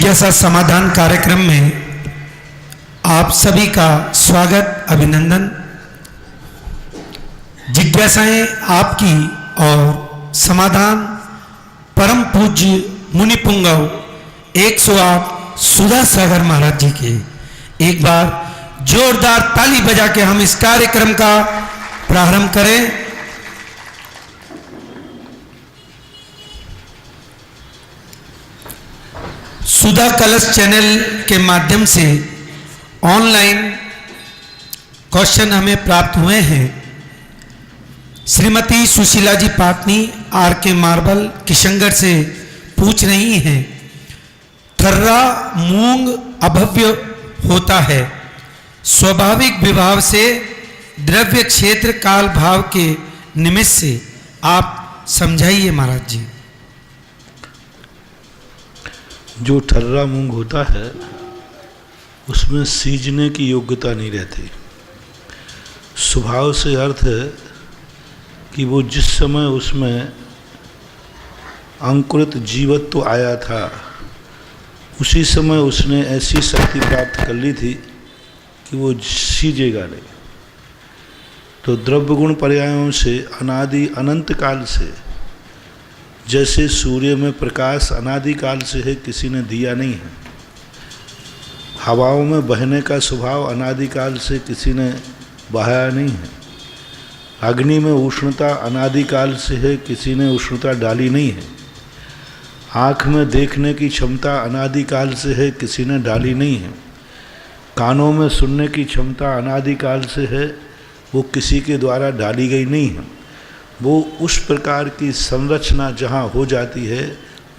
जिज्ञासा समाधान कार्यक्रम में आप सभी का स्वागत, अभिनंदन। जिज्ञासाएं आपकी और समाधान परम पूज्य मुनि पुंगव 108 सुधा सागर महाराज जी के। एक बार जोरदार ताली बजा के हम इस कार्यक्रम का प्रारंभ करें। सुधा कलश चैनल के माध्यम से ऑनलाइन क्वेश्चन हमें प्राप्त हुए हैं। श्रीमती सुशीला जी पाटनी आर के मार्बल किशनगढ़ से पूछ रही हैं, थर्रा मूंग अभव्य होता है, स्वाभाविक विभाव से द्रव्य क्षेत्र काल भाव के निमित्त से आप समझाइए महाराज जी। जो ठर्रा मूंग होता है उसमें सींचने की योग्यता नहीं रहती। स्वभाव से अर्थ है कि वो जिस समय उसमें अंकुरित जीवत्व आया था उसी समय उसने ऐसी शक्ति प्राप्त कर ली थी कि वो सीजेगा नहीं। तो द्रव्य गुण पर्यायों से अनादि अनंत काल से, जैसे सूर्य में प्रकाश अनादिकाल से है, किसी ने दिया नहीं है। हवाओं में बहने का स्वभाव अनादिकाल से किसी ने बहाया नहीं है। अग्नि में उष्णता अनादिकाल से है, किसी ने उष्णता डाली नहीं है। आँख में देखने की क्षमता अनादिकाल से है, किसी ने डाली नहीं है। कानों में सुनने की क्षमता अनादिकाल से है, वो किसी के द्वारा डाली गई नहीं है। वो उस प्रकार की संरचना जहाँ हो जाती है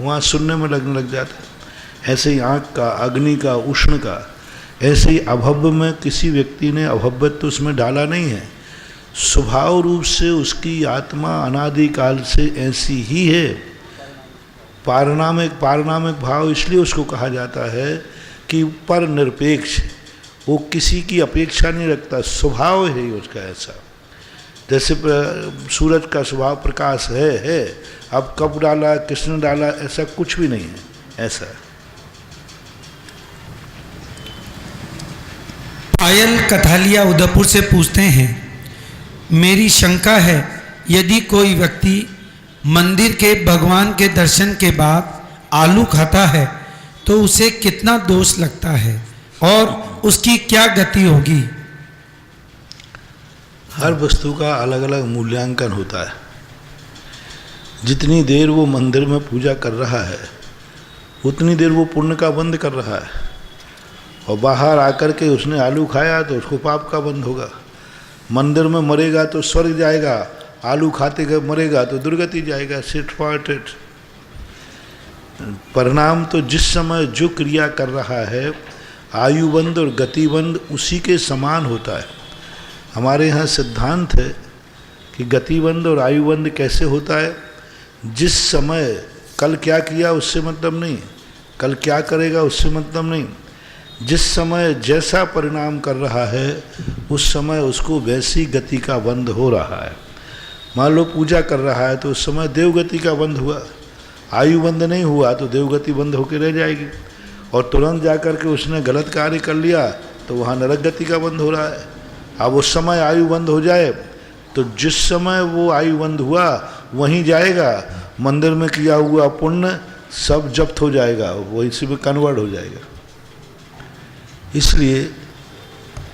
वहाँ सुनने में लगने लग जाता है। ऐसे ही आँख का, अग्नि का, उष्ण का, ऐसे ही अभव्य में किसी व्यक्ति ने अभव्यत्व उसमें डाला नहीं है। स्वभाव रूप से उसकी आत्मा अनादिकाल से ऐसी ही है। पारनामिक भाव इसलिए उसको कहा जाता है कि पर निरपेक्ष, वो किसी की अपेक्षा नहीं रखता, स्वभाव है उसका ऐसा। जैसे सूरज का स्वभाव प्रकाश है, अब कब डाला, किसने डाला, ऐसा कुछ भी नहीं है। ऐसा पायल कथालिया उदयपुर से पूछते हैं, मेरी शंका है, यदि कोई व्यक्ति मंदिर के भगवान के दर्शन के बाद आलू खाता है तो उसे कितना दोष लगता है और उसकी क्या गति होगी? हर वस्तु का अलग अलग मूल्यांकन होता है। जितनी देर वो मंदिर में पूजा कर रहा है उतनी देर वो पुण्य का बंध कर रहा है, और बाहर आकर के उसने आलू खाया तो उसको पाप का बंध होगा। मंदिर में मरेगा तो स्वर्ग जाएगा, आलू खाते के मरेगा तो दुर्गति जाएगा। Sit for it. परिणाम तो जिस समय जो क्रिया कर रहा है, आयुबंध और गतिबंध उसी के समान होता है। हमारे यहाँ सिद्धांत है कि गतिबंध और आयुबंध कैसे होता है। जिस समय कल क्या किया उससे मतलब नहीं, कल क्या करेगा उससे मतलब नहीं। जिस समय जैसा परिणाम कर रहा है उस समय उसको वैसी गति का बंध हो रहा है। मान लो पूजा कर रहा है तो उस समय देवगति का बंध हुआ, आयुबंध नहीं हुआ तो देवगति बंद होकर रह जाएगी। और तुरंत जाकर के उसने गलत कार्य कर लिया तो वहाँ नरक गति का बंध हो रहा है। अब उस समय आयु बंद हो जाए तो जिस समय वो आयु बंद हुआ वहीं जाएगा। मंदिर में किया हुआ पुण्य सब जब्त हो जाएगा, वो इसी में कन्वर्ट हो जाएगा। इसलिए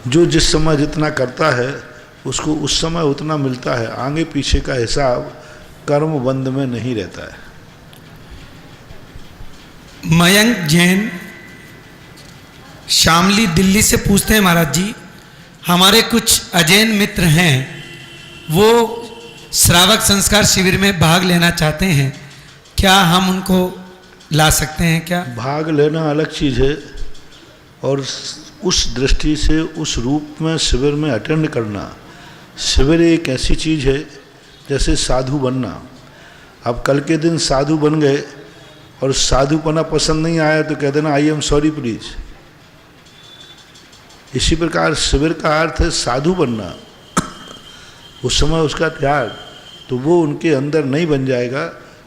जो जिस समय जितना करता है उसको उस समय उतना मिलता है। आगे पीछे का हिसाब कर्म बंध में नहीं रहता है। मयंक जैन शामली दिल्ली से पूछते हैं, महाराज जी, हमारे कुछ अजैन मित्र हैं, वो श्रावक संस्कार शिविर में भाग लेना चाहते हैं, क्या हम उनको ला सकते हैं? क्या भाग लेना अलग चीज़ है और उस दृष्टि से उस रूप में शिविर में अटेंड करना। शिविर एक ऐसी चीज़ है जैसे साधु बनना। अब कल के दिन साधु बन गए और साधुपना पसंद नहीं आया तो कह देना आई एम सॉरी प्लीज। इसी प्रकार शिविर का अर्थ है साधु बनना। उस समय उसका त्याग तो वो उनके अंदर नहीं बन जाएगा,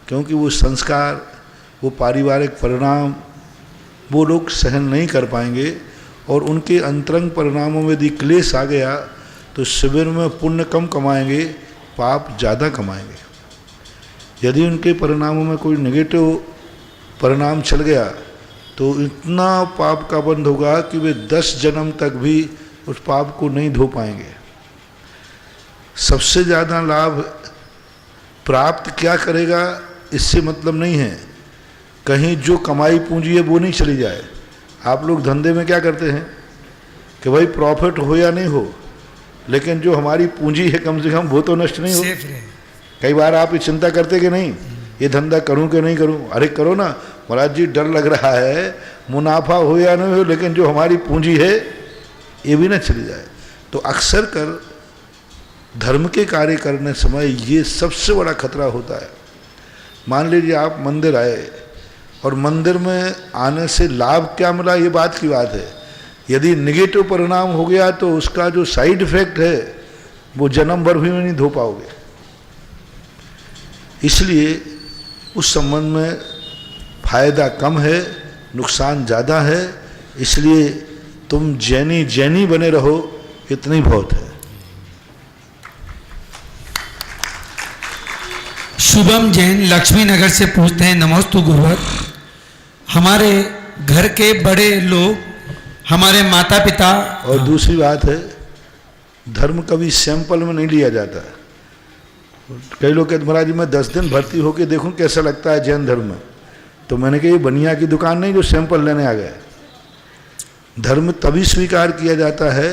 क्योंकि वो संस्कार, वो पारिवारिक परिणाम, वो लोग सहन नहीं कर पाएंगे और उनके अंतरंग परिणामों में यदि क्लेश आ गया तो शिविर में पुण्य कम कमाएंगे, पाप ज़्यादा कमाएंगे। यदि उनके परिणामों में कोई नेगेटिव परिणाम चल गया तो इतना पाप का बंध होगा कि वे 10 जन्म तक भी उस पाप को नहीं धो पाएंगे। सबसे ज़्यादा लाभ प्राप्त क्या करेगा इससे मतलब नहीं है, कहीं जो कमाई पूंजी है वो नहीं चली जाए। आप लोग धंधे में क्या करते हैं कि भाई प्रॉफिट हो या नहीं हो, लेकिन जो हमारी पूंजी है कम से कम वो तो नष्ट नहीं हो। कई बार आप ये चिंता करते कि नहीं ये धंधा करूं कि नहीं करूं, अरे करो ना महाराज जी, डर लग रहा है मुनाफा हो या नहीं हो, लेकिन जो हमारी पूंजी है ये भी ना चली जाए। तो अक्सर कर धर्म के कार्य करने समय ये सबसे बड़ा खतरा होता है। मान लीजिए आप मंदिर आए और मंदिर में आने से लाभ क्या मिला ये बात की बात है, यदि निगेटिव परिणाम हो गया तो उसका जो साइड इफेक्ट है वो जन्म भर भी नहीं धो पाओगे। इसलिए उस संबंध में फायदा कम है, नुकसान ज़्यादा है। इसलिए तुम जैनी बने रहो, इतनी बहुत है। शुभम जैन लक्ष्मी नगर से पूछते हैं, नमोस्तु गुरुवर, हमारे घर के बड़े लोग, हमारे माता पिता। और दूसरी बात है, धर्म कभी सैंपल में नहीं लिया जाता। कई लोग कहते महाराज जी मैं 10 दिन भर्ती होकर देखूं कैसा लगता है जैन धर्म में, तो मैंने कहा ये बनिया की दुकान नहीं जो सैंपल लेने आ गए। धर्म तभी स्वीकार किया जाता है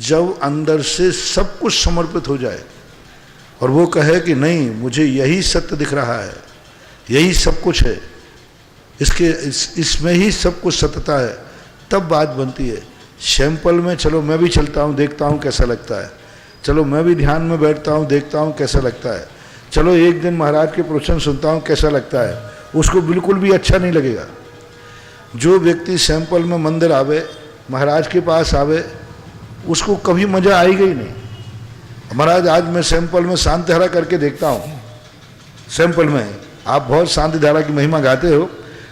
जब अंदर से सब कुछ समर्पित हो जाए और वो कहे कि नहीं मुझे यही सत्य दिख रहा है, यही सब कुछ है, इसमें ही सब कुछ सत्यता है, तब बात बनती है। सैंपल में चलो मैं भी चलता हूँ देखता हूँ कैसा लगता है, चलो मैं भी ध्यान में बैठता हूँ देखता हूँ कैसा लगता है, चलो एक दिन महाराज के प्रवचन सुनता हूँ कैसा लगता है, उसको बिल्कुल भी अच्छा नहीं लगेगा। जो व्यक्ति सैंपल में मंदिर आवे, महाराज के पास आवे, उसको कभी मज़ा आएगा ही नहीं। महाराज आज मैं सैंपल में शांति धारा करके देखता हूँ, सैंपल में आप बहुत शांति धारा की महिमा गाते हो,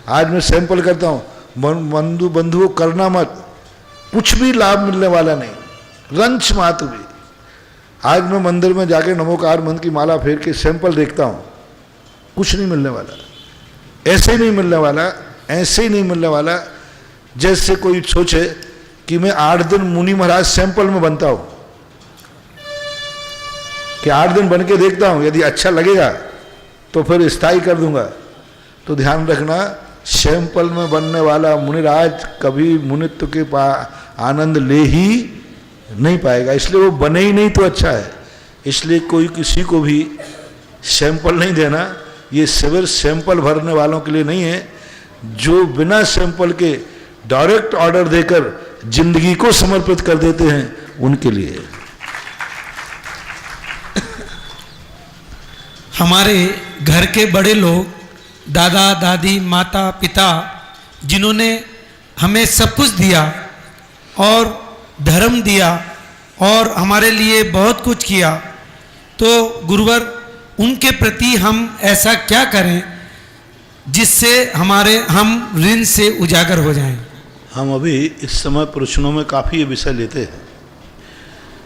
आज मैं सैंपल करता हूँ, बंधुओं करना मत, कुछ भी लाभ मिलने वाला नहीं, रंच मात्र भी। आज मैं मंदिर में जाके नमोकार मंत्र की माला फेर के सैंपल देखता हूँ, कुछ नहीं मिलने वाला, ऐसे ही नहीं मिलने वाला, ऐसे ही नहीं मिलने वाला। जैसे कोई सोचे कि मैं 8 दिन मुनि महाराज सैंपल में बनता हूँ, कि 8 दिन बन के देखता हूँ, यदि अच्छा लगेगा तो फिर स्थायी कर दूंगा। तो ध्यान रखना, सैंपल में बनने वाला मुनिराज कभी मुनित्व के आनंद ले ही नहीं पाएगा, इसलिए वो बने ही नहीं तो अच्छा है। इसलिए कोई किसी को भी सैंपल नहीं देना। ये शिविर सैंपल भरने वालों के लिए नहीं है, जो बिना सैंपल के डायरेक्ट ऑर्डर देकर जिंदगी को समर्पित कर देते हैं उनके लिए। हमारे घर के बड़े लोग, दादा दादी माता पिता, जिन्होंने हमें सब कुछ दिया और धर्म दिया और हमारे लिए बहुत कुछ किया, तो गुरुवर उनके प्रति हम ऐसा क्या करें जिससे हम ऋण से उजागर हो जाएं। हम अभी इस समय प्रश्नों में काफ़ी ये विषय लेते हैं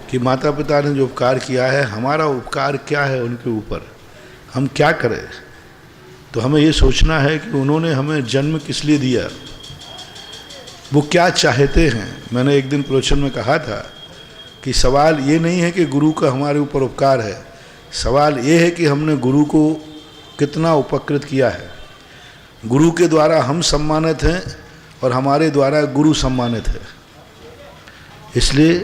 कि माता पिता ने जो उपकार किया है, हमारा उपकार क्या है उनके ऊपर, हम क्या करें। तो हमें ये सोचना है कि उन्होंने हमें जन्म किस लिए दिया, वो क्या चाहते हैं। मैंने एक दिन प्रवचन में कहा था कि सवाल ये नहीं है कि गुरु का हमारे ऊपर उपकार है, सवाल ये है कि हमने गुरु को कितना उपकृत किया है। गुरु के द्वारा हम सम्मानित हैं और हमारे द्वारा गुरु सम्मानित है। इसलिए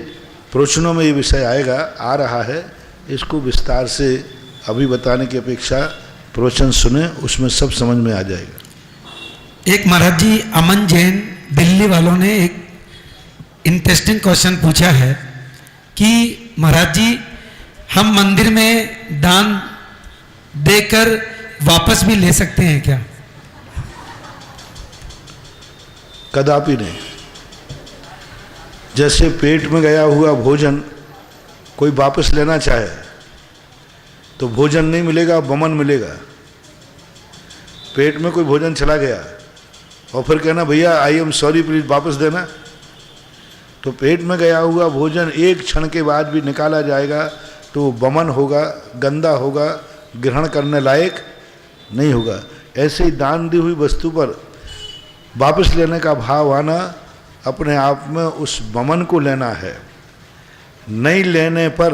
प्रवचनों में ये विषय आएगा, आ रहा है, इसको विस्तार से अभी बताने की अपेक्षा प्रवचन सुने, उसमें सब समझ में आ जाएगा। एक महाराज जी, अमन जैन दिल्ली वालों ने एक इंटरेस्टिंग क्वेश्चन पूछा है कि महाराज जी हम मंदिर में दान देकर वापस भी ले सकते हैं क्या? कदापि नहीं। जैसे पेट में गया हुआ भोजन कोई वापस लेना चाहे तो भोजन नहीं मिलेगा, वमन मिलेगा। पेट में कोई भोजन चला गया और फिर कहना भैया आई एम सॉरी प्लीज वापस देना। तो पेट में गया हुआ भोजन एक क्षण के बाद भी निकाला जाएगा तो बमन होगा, गंदा होगा, ग्रहण करने लायक नहीं होगा। ऐसे ही दान दी हुई वस्तु पर वापस लेने का भाव आना अपने आप में उस बमन को लेना है। नहीं लेने पर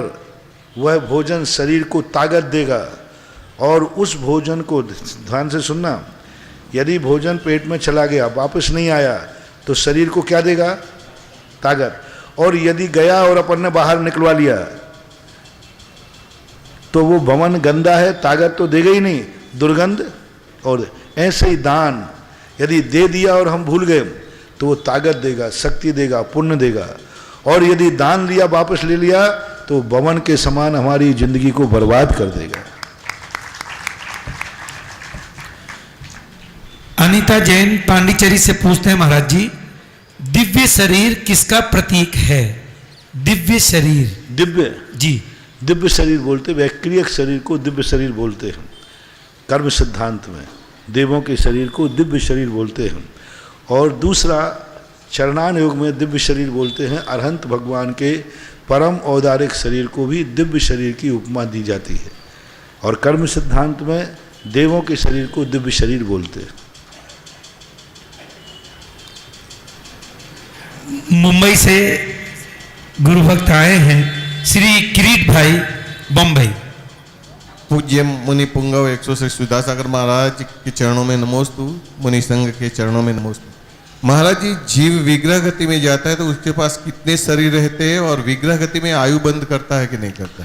वह भोजन शरीर को ताकत देगा और उस भोजन को ध्यान से सुनना, यदि भोजन पेट में चला गया वापस नहीं आया तो शरीर को क्या देगा? ताकत। और यदि गया और अपन ने बाहर निकलवा लिया तो वो बमन गंदा है, ताकत तो देगा ही नहीं, दुर्गंध। और ऐसे ही दान यदि दे दिया और हम भूल गए तो वो ताकत देगा, शक्ति देगा, पुण्य देगा। और यदि दान लिया वापस ले लिया तो बमन के समान हमारी जिंदगी को बर्बाद कर देगा। अनीता जैन पांडिचेरी से पूछते हैं महाराज जी, दिव्य शरीर किसका प्रतीक है? दिव्य शरीर, दिव्य जी, दिव्य शरीर बोलते, वैक्रियक शरीर को दिव्य शरीर बोलते हैं। कर्म सिद्धांत में देवों के शरीर को दिव्य शरीर बोलते हैं। और दूसरा चरणान योग में दिव्य शरीर बोलते हैं। अरहंत भगवान के परम औदारिक शरीर को भी दिव्य शरीर की उपमा दी जाती है। और कर्म सिद्धांत में देवों के शरीर को दिव्य शरीर बोलते हैं। मुंबई से गुरु भक्त आए हैं श्री किरीट भाई, बम्बई। पूज्य मुनि पुंगव 106 विद्यासागर महाराज के चरणों में नमोस्तु, मुनि संघ के चरणों में नमोस्तु। महाराज जी, जीव विग्रह गति में जाता है तो उसके पास कितने शरीर रहते हैं और विग्रह गति में आयु बंद करता है कि नहीं करता?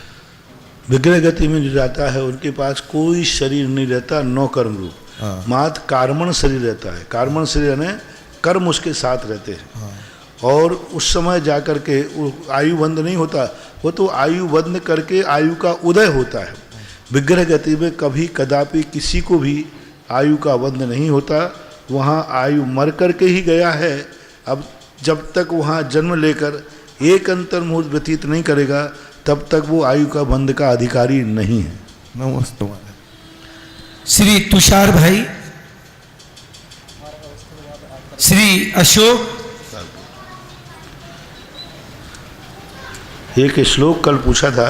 विग्रह गति में जो जाता है उनके पास कोई शरीर नहीं रहता, नौ कर्म रूप, मात्र कार्मण शरीर रहता है। कार्मण शरीर यानी कर्म उसके साथ रहते हैं। और उस समय जाकर के आयु बंद नहीं होता, वो तो आयु बंद करके आयु का उदय होता है। विग्रह गति में कभी कदापि किसी को भी आयु का बंद नहीं होता। वहाँ आयु मर करके ही गया है। अब जब तक वहाँ जन्म लेकर एक अंतर मुहूर्त व्यतीत नहीं करेगा तब तक वो आयु का बंद का अधिकारी नहीं है। नमस्ते। श्री तुषार भाई, श्री अशोक। एक श्लोक कल पूछा था,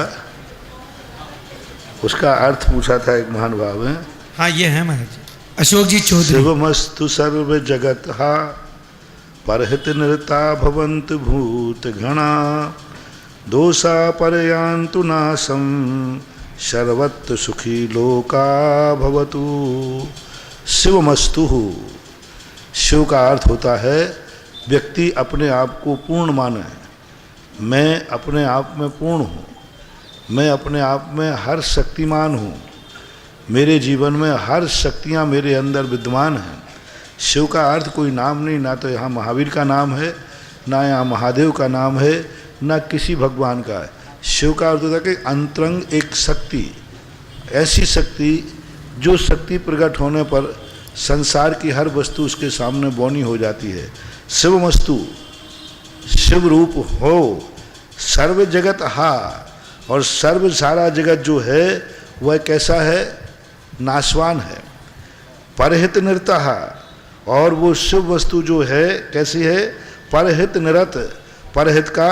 उसका अर्थ पूछा था एक महान भाव है। हाँ, ये है महाराज जी, अशोक जी चौधरी। शिवमस्तु सर्व जगत हा परहित नृता भवंत भूत गणा दोषा परयांतु नासम सर्वत्र सुखी लोका भवतु। शिवमस्तु, शिव का अर्थ होता है व्यक्ति अपने आप को पूर्ण माने। मैं अपने आप में पूर्ण हूँ, मैं अपने आप में हर शक्तिमान हूँ, मेरे जीवन में हर शक्तियाँ मेरे अंदर विद्यमान हैं। शिव का अर्थ कोई नाम नहीं, ना तो यहाँ महावीर का नाम है, ना यहाँ महादेव का नाम है, ना किसी भगवान का है। शिव का अर्थ होता है कि अंतरंग एक शक्ति, ऐसी शक्ति जो शक्ति प्रकट होने पर संसार की हर वस्तु उसके सामने बौनी हो जाती है। शिवमस्तु, शिव रूप हो, सर्व जगत हा, और सर्व सारा जगत जो है वह कैसा है? नाशवान है। परहित निरतः, और वो शिव वस्तु जो है कैसी है? परहित निरत, परहित का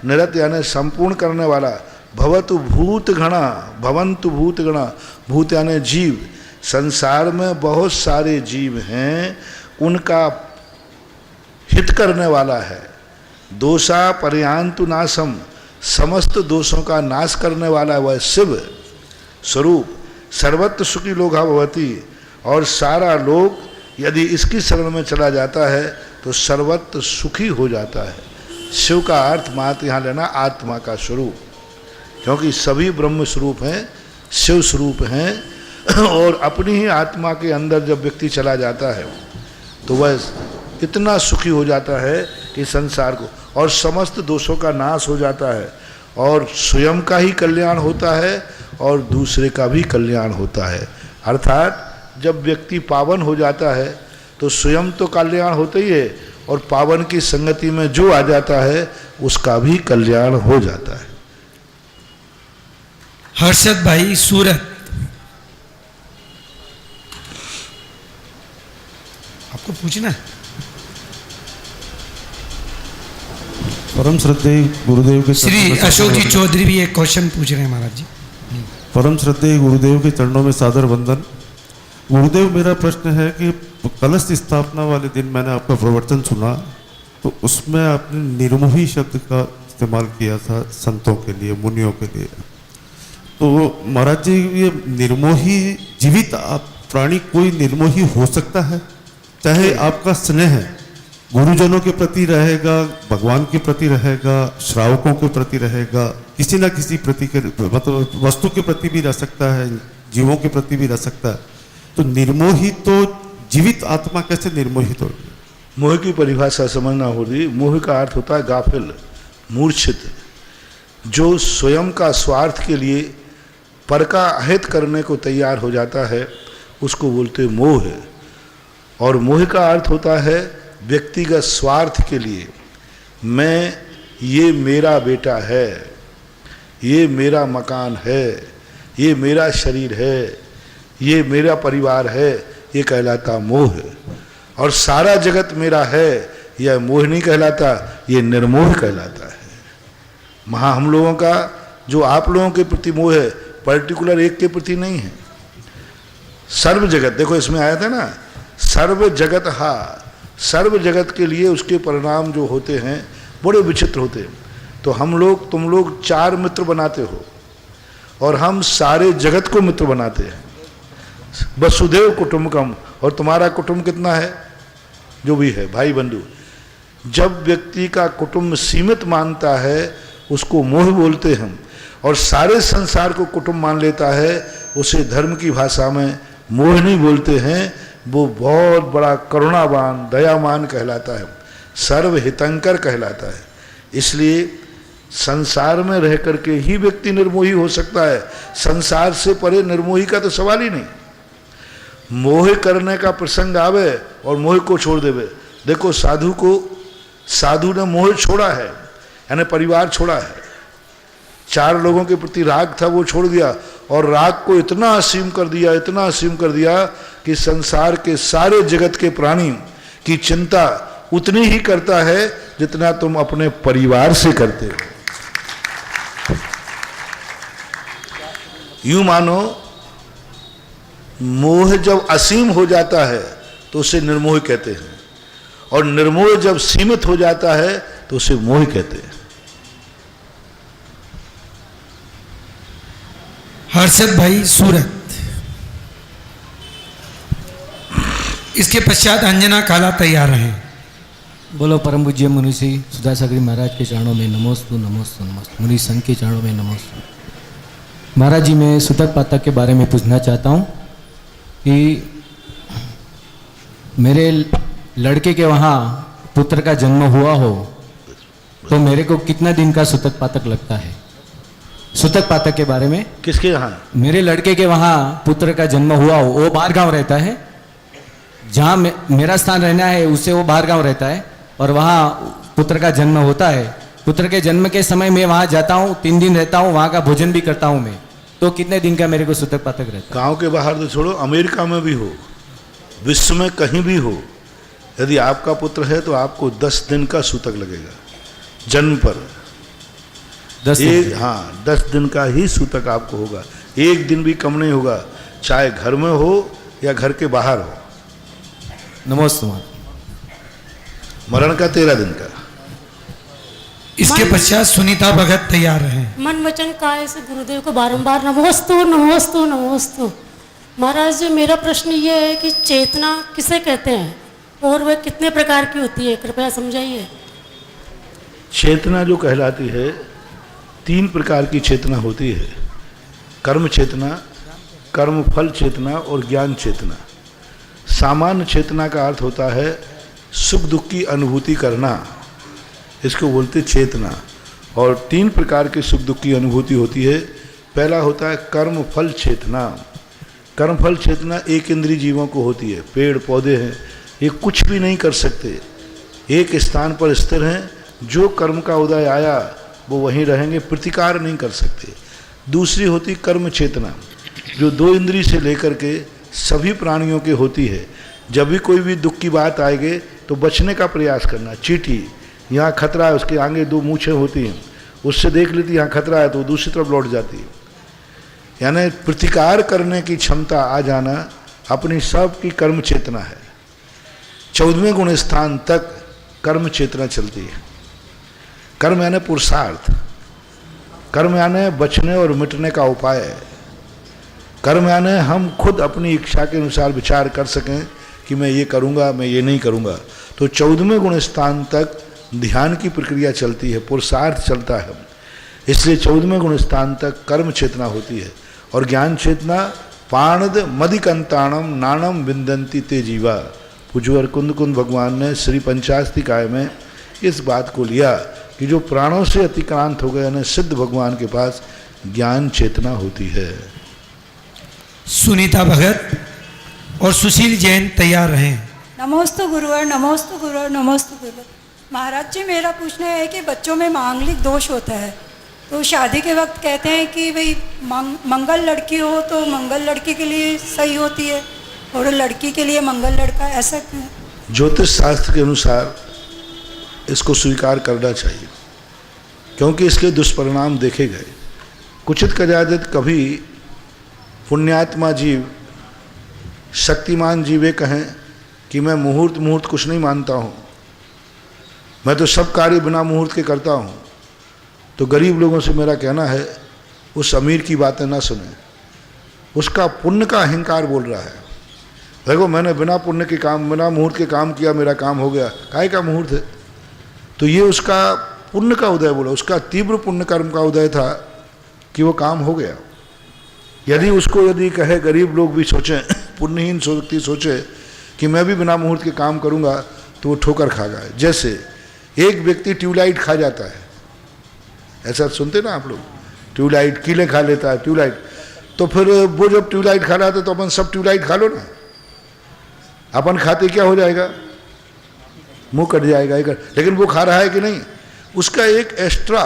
निरत यानी संपूर्ण करने वाला। भवतु भूत गणा, भवंतु भूत गणा, भूत यानी जीव। संसार में बहुत सारे जीव हैं, उनका हित करने वाला है। दोषा पर्यांतु नाशम, समस्त दोषों का नाश करने वाला वह शिव स्वरूप। सर्वत्र सुखी लोका भवति, और सारा लोग यदि इसकी शरण में चला जाता है तो सर्वत्र सुखी हो जाता है। शिव का अर्थ मात्र यहाँ लेना आत्मा का स्वरूप, क्योंकि सभी ब्रह्म स्वरूप हैं, शिव स्वरूप हैं। और अपनी ही आत्मा के अंदर जब व्यक्ति चला जाता है तो वह इतना सुखी हो जाता है कि संसार को और समस्त दोषों का नाश हो जाता है, और स्वयं का ही कल्याण होता है और दूसरे का भी कल्याण होता है। अर्थात जब व्यक्ति पावन हो जाता है तो स्वयं तो कल्याण होता ही है, और पावन की संगति में जो आ जाता है उसका भी कल्याण हो जाता है। हर्षद भाई, सूरत। आपको पूछना है? परम श्रद्धेय गुरुदेव के श्री चरणों में अशोक जी सादर चौधरी भी एक क्वेश्चन पूछ रहे हैं महाराज जी। परम श्रद्धेय गुरुदेव के चरणों में सादर वंदन। गुरुदेव, मेरा प्रश्न है कि कलश स्थापना वाले दिन मैंने आपका प्रवचन सुना, तो उसमें आपने निर्मोही शब्द का इस्तेमाल किया था संतों के लिए, मुनियों के लिए। तो महाराज जी, ये निर्मोही जीवित प्राणी कोई निर्मोही हो सकता है? चाहे आपका स्नेह गुरुजनों के प्रति रहेगा, भगवान के प्रति रहेगा, श्रावकों के प्रति रहेगा, किसी ना किसी प्रति के मतलब वस्तु के प्रति भी रह सकता है, जीवों के प्रति भी रह सकता है। तो निर्मोही तो जीवित आत्मा कैसे निर्मोहित हो? मोह की परिभाषा समझना होगी। मोह का अर्थ होता है गाफिल, मूर्छित, जो स्वयं का स्वार्थ के लिए पर का अहित करने को तैयार हो जाता है, उसको बोलते मोह है। और मोह का अर्थ होता है व्यक्तिगत स्वार्थ के लिए, मैं, ये मेरा बेटा है, ये मेरा मकान है, ये मेरा शरीर है, ये मेरा परिवार है, ये कहलाता मोह है। और सारा जगत मेरा है, यह मोह नहीं कहलाता, ये निर्मोह कहलाता है। वहाँ हम लोगों का जो आप लोगों के प्रति मोह है, पर्टिकुलर एक के प्रति नहीं है, सर्व जगत। देखो इसमें आया था ना, सर्व जगत हा, सर्व जगत के लिए उसके परिणाम जो होते हैं बड़े विचित्र होते हैं। तो हम लोग, तुम लोग 4 मित्र बनाते हो और हम सारे जगत को मित्र बनाते हैं। वसुदेव कुटुंबकम, और तुम्हारा कुटुंब कितना है? जो भी है, भाई बंधु। जब व्यक्ति का कुटुंब सीमित मानता है, उसको मोह बोलते हैं। और सारे संसार को कुटुंब मान लेता है, उसे धर्म की भाषा में मोह नहीं बोलते हैं, वो बहुत बड़ा करुणावान, दयावान कहलाता है, सर्वहितंकर कहलाता है। इसलिए संसार में रह करके ही व्यक्ति निर्मोही हो सकता है, संसार से परे निर्मोही का तो सवाल ही नहीं। मोह करने का प्रसंग आवे और मोह को छोड़ देवे। देखो साधु ने मोह छोड़ा है, यानी परिवार छोड़ा है। 4 लोगों के प्रति राग था, वो छोड़ दिया, और राग को इतना असीम कर दिया, इतना असीम कर दिया कि संसार के सारे जगत के प्राणी की चिंता उतनी ही करता है जितना तुम अपने परिवार से करते हो। यूं मानो मोह जब असीम हो जाता है तो उसे निर्मोह कहते हैं, और निर्मोह जब सीमित हो जाता है तो उसे मोह कहते हैं। हर्षद भाई सूरत। इसके पश्चात अंजना काला तैयार हैं। बोलो परम पूज्य मुनि श्री सुधासागरी महाराज के चरणों में नमोस्तु नमोस्तु नमोस्तु। मुनि संघ के चरणों में नमोस्तु। महाराज जी, मैं सुतक पातक के बारे में पूछना चाहता हूँ कि मेरे लड़के के वहाँ पुत्र का जन्म हुआ हो तो मेरे को कितना दिन का सुतक पातक लगता है? सुतक पातक के बारे में। किसके यहाँ? मेरे लड़के के वहाँ पुत्र का जन्म हुआ हो, वो बाहर गाँव रहता है, जहाँ मेरा स्थान रहना है उससे वो बाहर गाँव रहता है, और वहाँ पुत्र का जन्म होता है। पुत्र के जन्म के समय मैं वहाँ जाता हूँ, 3 दिन रहता हूँ, वहाँ का भोजन भी करता हूँ मैं। तो कितने दिन का मेरे को सुतक पातक रहता है? गांव के बाहर तो छोड़ो, अमेरिका में भी हो, विश्व में कहीं भी हो, यदि आपका पुत्र है तो आपको 10 दिन का सूतक लगेगा जन्म पर। 10 दिन? हाँ, 10 दिन का ही सूतक आपको होगा, 1 दिन भी कम नहीं होगा, चाहे घर में हो या घर के बाहर हो। नमोस्तु। मरण का 13 दिन का। इसके पश्चात सुनीता भगत तैयार हैं। मन वचन काय से गुरुदेव को बारंबार नमोस्तु नमोस्तु नमोस्तु। महाराज जी, मेरा प्रश्न ये है कि चेतना किसे कहते हैं और वह कितने प्रकार की होती है, कृपया समझाइए। चेतना जो कहलाती है, 3 प्रकार की चेतना होती है। कर्म चेतना, कर्म फल चेतना और ज्ञान चेतना। सामान्य चेतना का अर्थ होता है सुख दुख की अनुभूति करना, इसको बोलते चेतना। और 3 प्रकार के सुख दुख की अनुभूति होती है। पहला होता है कर्म फल चेतना। कर्म फल चेतना 1 इंद्रिय जीवों को होती है। पेड़ पौधे हैं, ये कुछ भी नहीं कर सकते, एक स्थान पर स्थिर हैं, जो कर्म का उदय आया वो वहीं रहेंगे, प्रतिकार नहीं कर सकते। दूसरी होती कर्म चेतना, जो 2 इंद्रिय से लेकर के सभी प्राणियों की होती है। जब भी कोई भी दुख की बात आएगी तो बचने का प्रयास करना, चींटी यहाँ खतरा है, उसके आगे 2 मूछें होती हैं, उससे देख लेती यहाँ खतरा है तो दूसरी तरफ लौट जाती है। यानी प्रतिकार करने की क्षमता आ जाना अपनी सब की कर्म चेतना है। 14वें गुण स्थान तक कर्म चेतना चलती है। कर्म यानी पुरुषार्थ, कर्म यानी बचने और मिटने का उपाय है। कर्म यानी हम खुद अपनी इच्छा के अनुसार विचार कर सकें कि मैं ये करूँगा, मैं ये नहीं करूँगा। तो 14वें गुण स्थान तक ध्यान की प्रक्रिया चलती है, पुरुषार्थ चलता है। इसलिए 14वें गुण स्थान तक कर्म चेतना होती है। और ज्ञान चेतना पाणद मदिकंताणम नाणम विंदंती ते जीवा। पूज्यवर कुंद कुंद भगवान ने श्री पंचास्तिकाय में इस बात को लिया कि जो प्राणों से अतिक्रांत हो गए, यानी सिद्ध भगवान के पास ज्ञान चेतना होती है। सुनीता भगत और सुशील जैन तैयार रहें। नमोस्तु गुरुवर, नमोस्तु गुरुवर, नमोस्तु गुरुवर। महाराज जी, मेरा पूछना है कि बच्चों में मांगलिक दोष होता है, तो शादी के वक्त कहते हैं कि भाई मंगल लड़की हो तो मंगल लड़की के लिए सही होती है और लड़की के लिए मंगल लड़का, ऐसा क्यों? ज्योतिष शास्त्र के अनुसार इसको स्वीकार करना चाहिए, क्योंकि इसके दुष्परिणाम देखे गए। कुचित कदाचित कभी पुण्यात्मा जीव, शक्तिमान जीवे कहें कि मैं मुहूर्त कुछ नहीं मानता हूँ, मैं तो सब कार्य बिना मुहूर्त के करता हूँ, तो गरीब लोगों से मेरा कहना है उस अमीर की बातें ना सुने। उसका पुण्य का अहंकार बोल रहा है। देखो, मैंने बिना पुण्य के काम, बिना मुहूर्त के काम किया, मेरा काम हो गया। काहे का मुहूर्त है? तो ये उसका पुण्य का उदय बोला, उसका तीव्र पुण्य कर्म का उदय था कि वो काम हो गया। यदि कहे, गरीब लोग भी सोचें, पुण्यहीन व्यक्ति सोचे कि मैं भी बिना मुहूर्त के काम करूंगा, तो वो ठोकर खागा। जैसे एक व्यक्ति ट्यूबलाइट खा जाता है, ऐसा सुनते ना आप लोग, ट्यूबलाइट कीले खा लेता है ट्यूबलाइट, तो फिर वो जब ट्यूबलाइट खा रहा था तो अपन सब ट्यूबलाइट खा लो ना। अपन खाते क्या हो जाएगा? मुंह कट जाएगा। लेकिन वो खा रहा है कि नहीं? उसका एक एक्स्ट्रा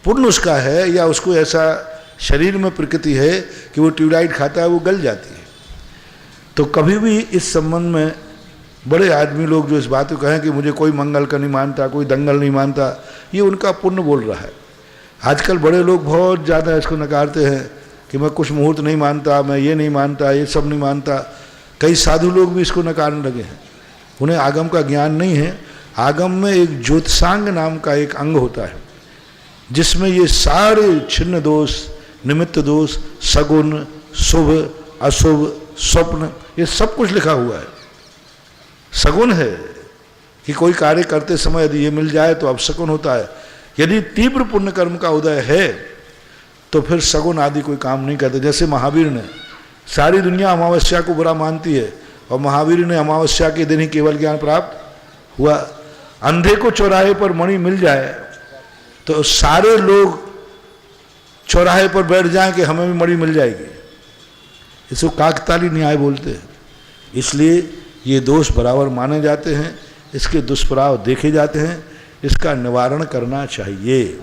पुण्य उसका है, या उसको ऐसा शरीर में प्रकृति है कि वो ट्यूबलाइट खाता है, वो गल जाती है। तो कभी भी इस संबंध में बड़े आदमी लोग जो इस बात को कहें कि मुझे कोई मंगल का नहीं मानता, कोई दंगल नहीं मानता, ये उनका पुण्य बोल रहा है। आजकल बड़े लोग बहुत ज़्यादा इसको नकारते हैं कि मैं कुछ मुहूर्त नहीं मानता, मैं ये नहीं मानता, ये सब नहीं मानता। कई साधु लोग भी इसको नकारने लगे हैं, उन्हें आगम का ज्ञान नहीं है। आगम में एक ज्योतिषांग नाम का एक अंग होता है, जिसमें ये सारे छिन्न दोष, निमित्त दोष, सगुन, शुभ, अशुभ, स्वप्न, ये सब कुछ लिखा हुआ है। सगुन है कि कोई कार्य करते समय यदि ये मिल जाए तो अपशकुन होता है। यदि तीव्र पुण्य कर्म का उदय है तो फिर सगुन आदि कोई काम नहीं करते। जैसे महावीर ने, सारी दुनिया अमावस्या को बुरा मानती है और महावीर ने अमावस्या के दिन ही केवल ज्ञान प्राप्त हुआ। अंधे को चौराहे पर मणि मिल जाए तो सारे लोग चौराहे पर बैठ जाएं कि हमें भी मणि मिल जाएगी। इसको काकताली न्याय बोलते हैं। इसलिए ये दोष बराबर माने जाते हैं, इसके दुष्प्रभाव देखे जाते हैं, इसका निवारण करना चाहिए।